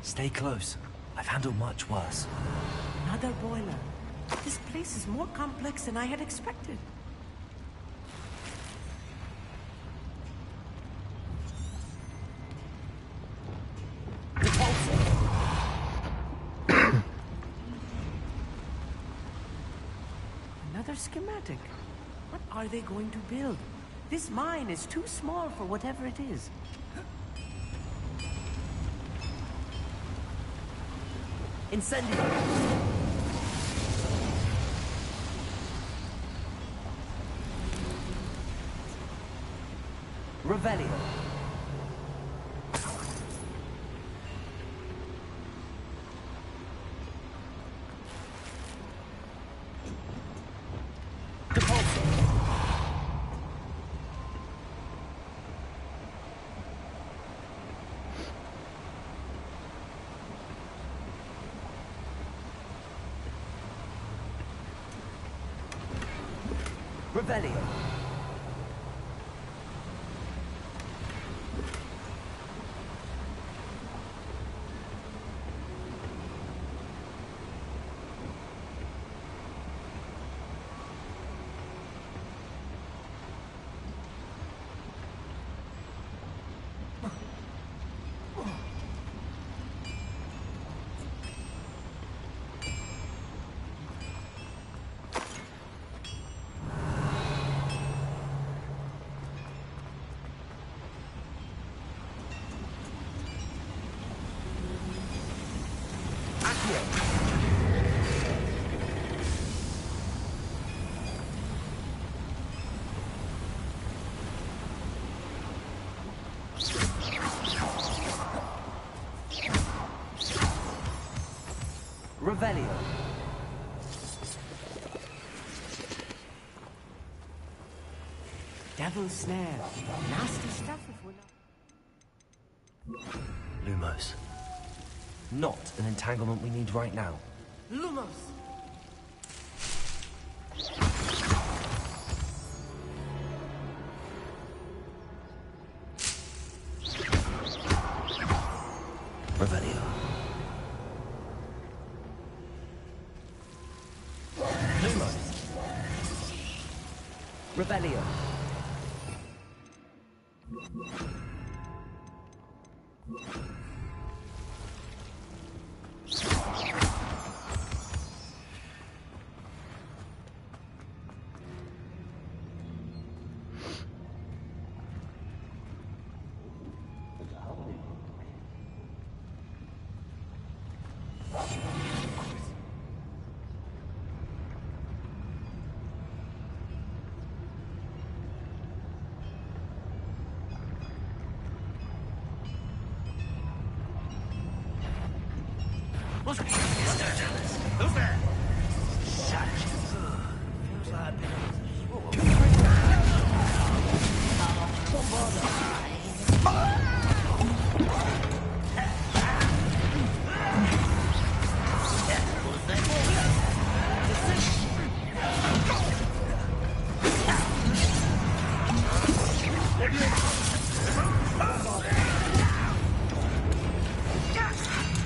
Stay close. I've handled much worse. Another boiler. This place is more complex than I had expected. Another schematic. What are they going to build? This mine is too small for whatever it is. Incendio! Revelio! Revelio. Revelio. Devil's snare. Nasty stuff if we're not... Lumos. Not an entanglement we need right now. Lumos! Revelio. Lumos. Revelio. Who's there?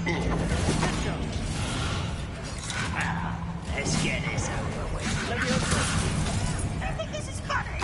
Feels like let's get this over with. I think this is funny.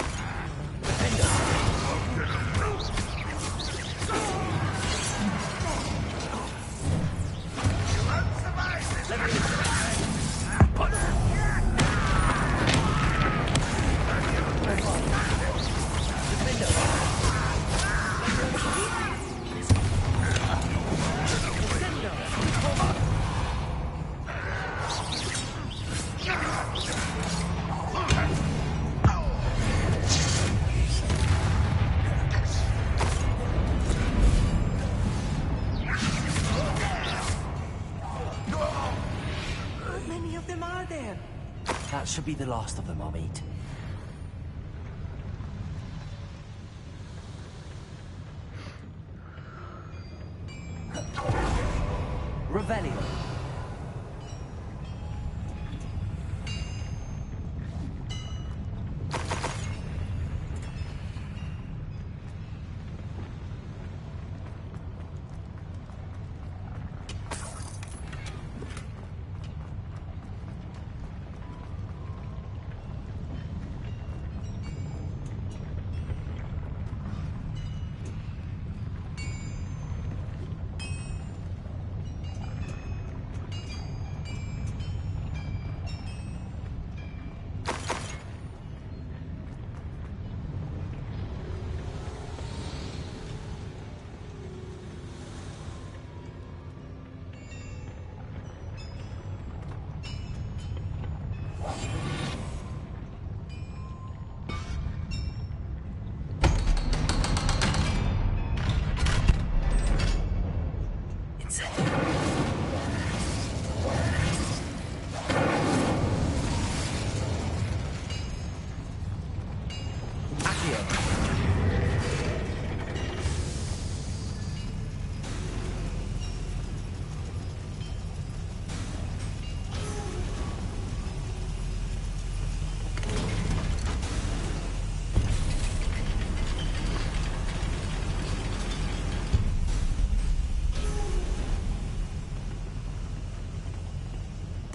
How many of them are there? That should be the last of them I'll meet. Revelio.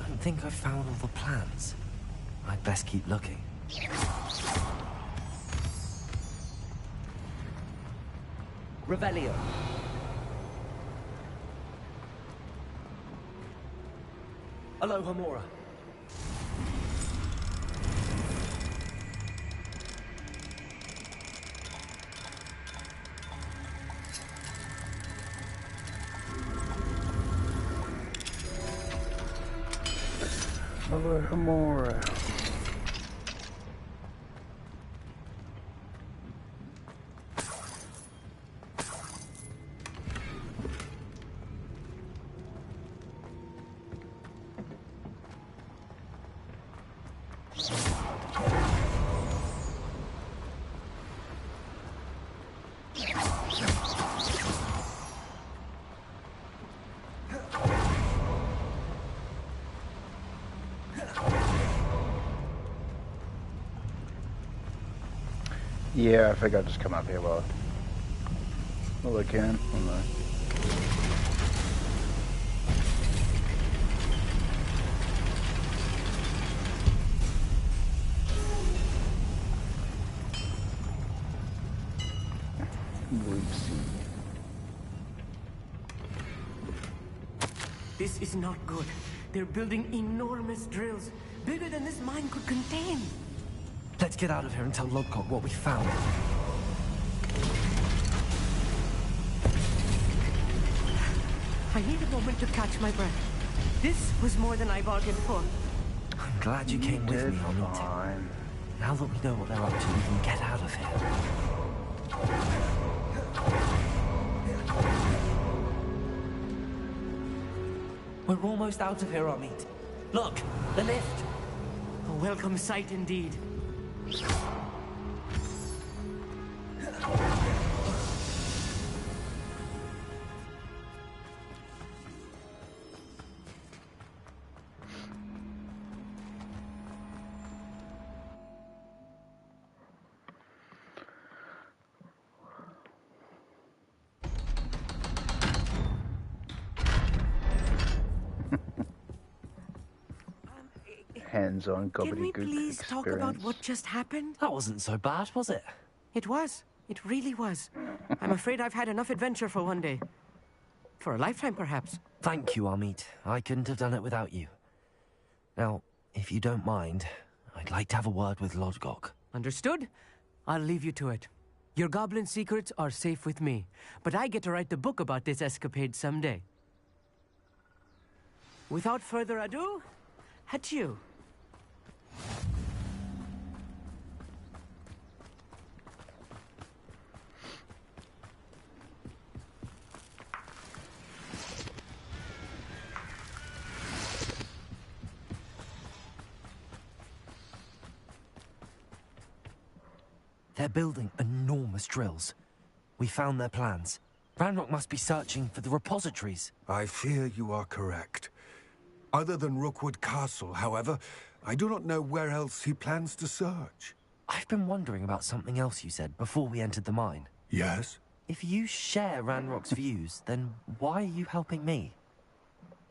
I think I've found all the plans. I'd best keep looking. Revelio. Aloha Mora. Aloha Mora. Yeah, I think I'll just come up here while I can. Oopsie. This is not good. They're building enormous drills, bigger than this mine could contain. Let's get out of here and tell Lodgok what we found. I need a moment to catch my breath. This was more than I bargained for. I'm glad you came with me on it. Now that we know what they're up to, we can get out of here. We're almost out of here, Amit. Look, the lift. A welcome sight indeed. Hands-on gobbledygook Can we please talk about experience. what just happened? That wasn't so bad, was it? It was. It really was. I'm afraid I've had enough adventure for one day. For a lifetime, perhaps. Thank you, Amit. I couldn't have done it without you. Now, if you don't mind, I'd like to have a word with Lodgok. Understood? I'll leave you to it. Your goblin secrets are safe with me, but I get to write the book about this escapade someday. Without further ado, adieu. They're building enormous drills. We found their plans. Ranrock must be searching for the repositories. I fear you are correct. Other than Rookwood Castle, however, I do not know where else he plans to search. I've been wondering about something else you said before we entered the mine. Yes? If you share Ranrock's views, then why are you helping me?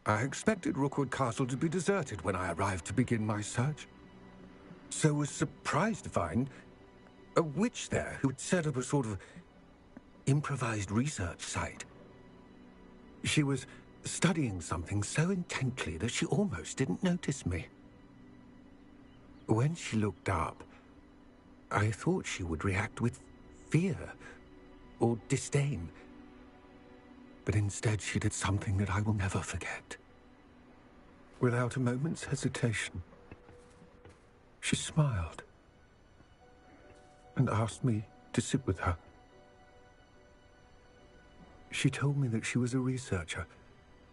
I expected Rookwood Castle to be deserted when I arrived to begin my search. So was surprised to find a witch there who had set up a sort of improvised research site. She was studying something so intently that she almost didn't notice me. When she looked up, I thought she would react with fear or disdain. But instead she did something that I will never forget. Without a moment's hesitation, she smiled and asked me to sit with her. She told me that she was a researcher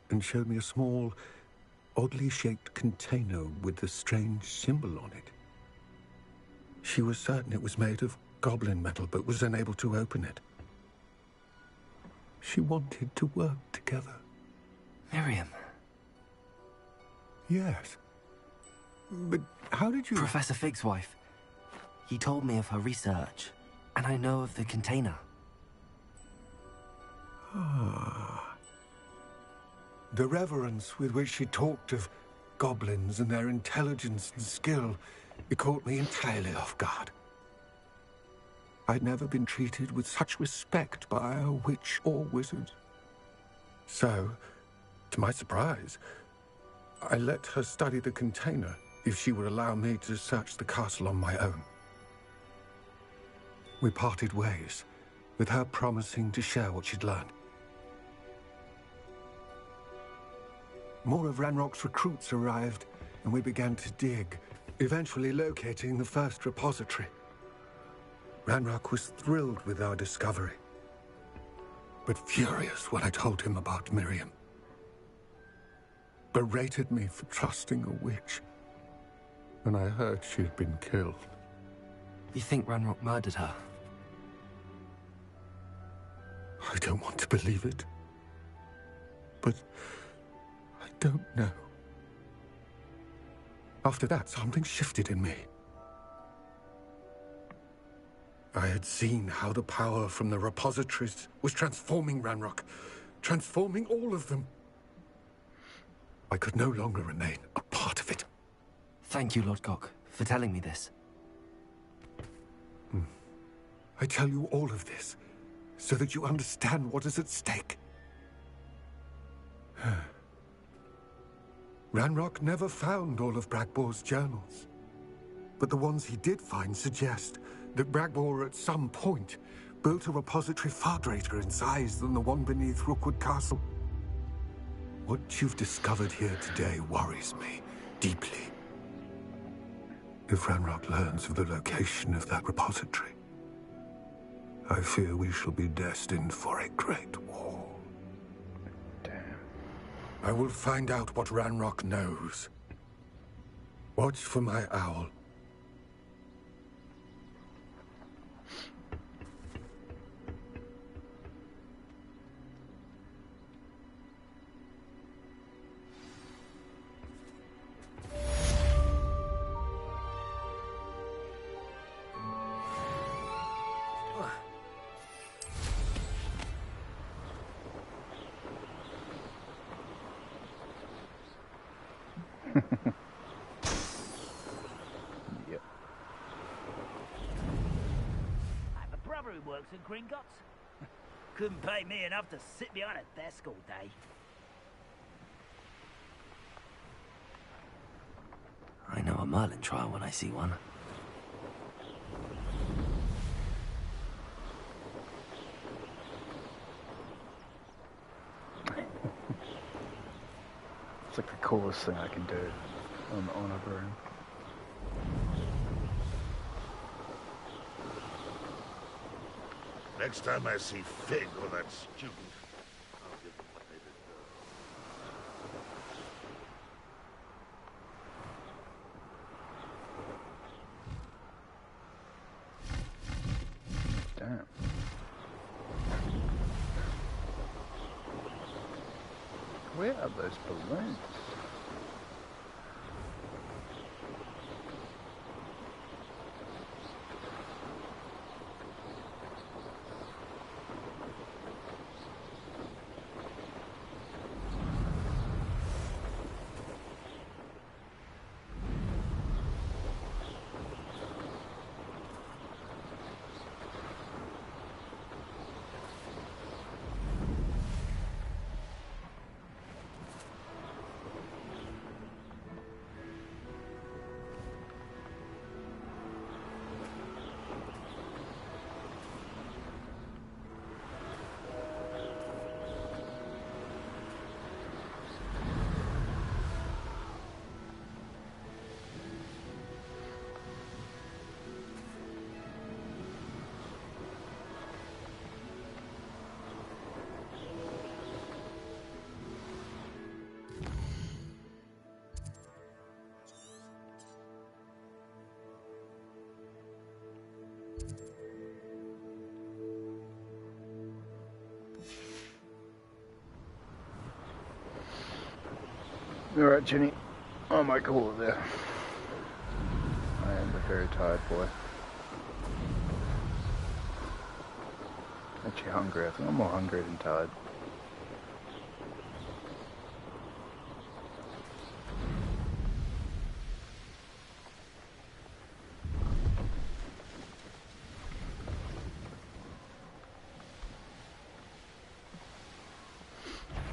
and showed me a small, oddly shaped container with a strange symbol on it. She was certain it was made of goblin metal, but was unable to open it. She wanted to work together. Miriam. Yes. But how did you... Professor Fig's wife. He told me of her research, and I know of the container. Ah. The reverence with which she talked of goblins and their intelligence and skill, it caught me entirely off guard. I'd never been treated with such respect by a witch or wizard. So, to my surprise, I let her study the container if she would allow me to search the castle on my own. We parted ways, with her promising to share what she'd learned. More of Ranrock's recruits arrived, and we began to dig, eventually locating the first repository. Ranrock was thrilled with our discovery, but furious when I told him about Miriam. Berated me for trusting a witch, and I heard she had been killed. You think Ranrock murdered her? I don't want to believe it, but I don't know. After that, something shifted in me. I had seen how the power from the repositories was transforming Ranrock, transforming all of them. I could no longer remain a part of it. Thank you, Lodgok, for telling me this. I tell you all of this so that you understand what is at stake. Ranrock never found all of Bragbor's journals, but the ones he did find suggest that Bragbor at some point built a repository far greater in size than the one beneath Rookwood Castle. What you've discovered here today worries me deeply. If Ranrock learns of the location of that repository, I fear we shall be destined for a great war. Damn. I will find out what Ranrock knows. Watch for my owl. Yep. I have a brother who works in Gringotts. Couldn't pay me enough to sit behind a desk all day. I know a Merlin trial when I see one. It's like the coolest thing I can do on a broom. Next time I see Fig or that student, I'll give them what they deserve. Damn. Where are those balloons? Alright, Jenny. I might call it there. I am a very tired boy. Actually hungry. I think I'm more hungry than tired.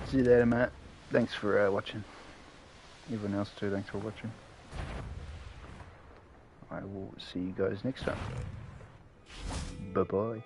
See you later, Matt. Thanks for watching. Everyone else too, thanks for watching. I will see you guys next time. Bye-bye.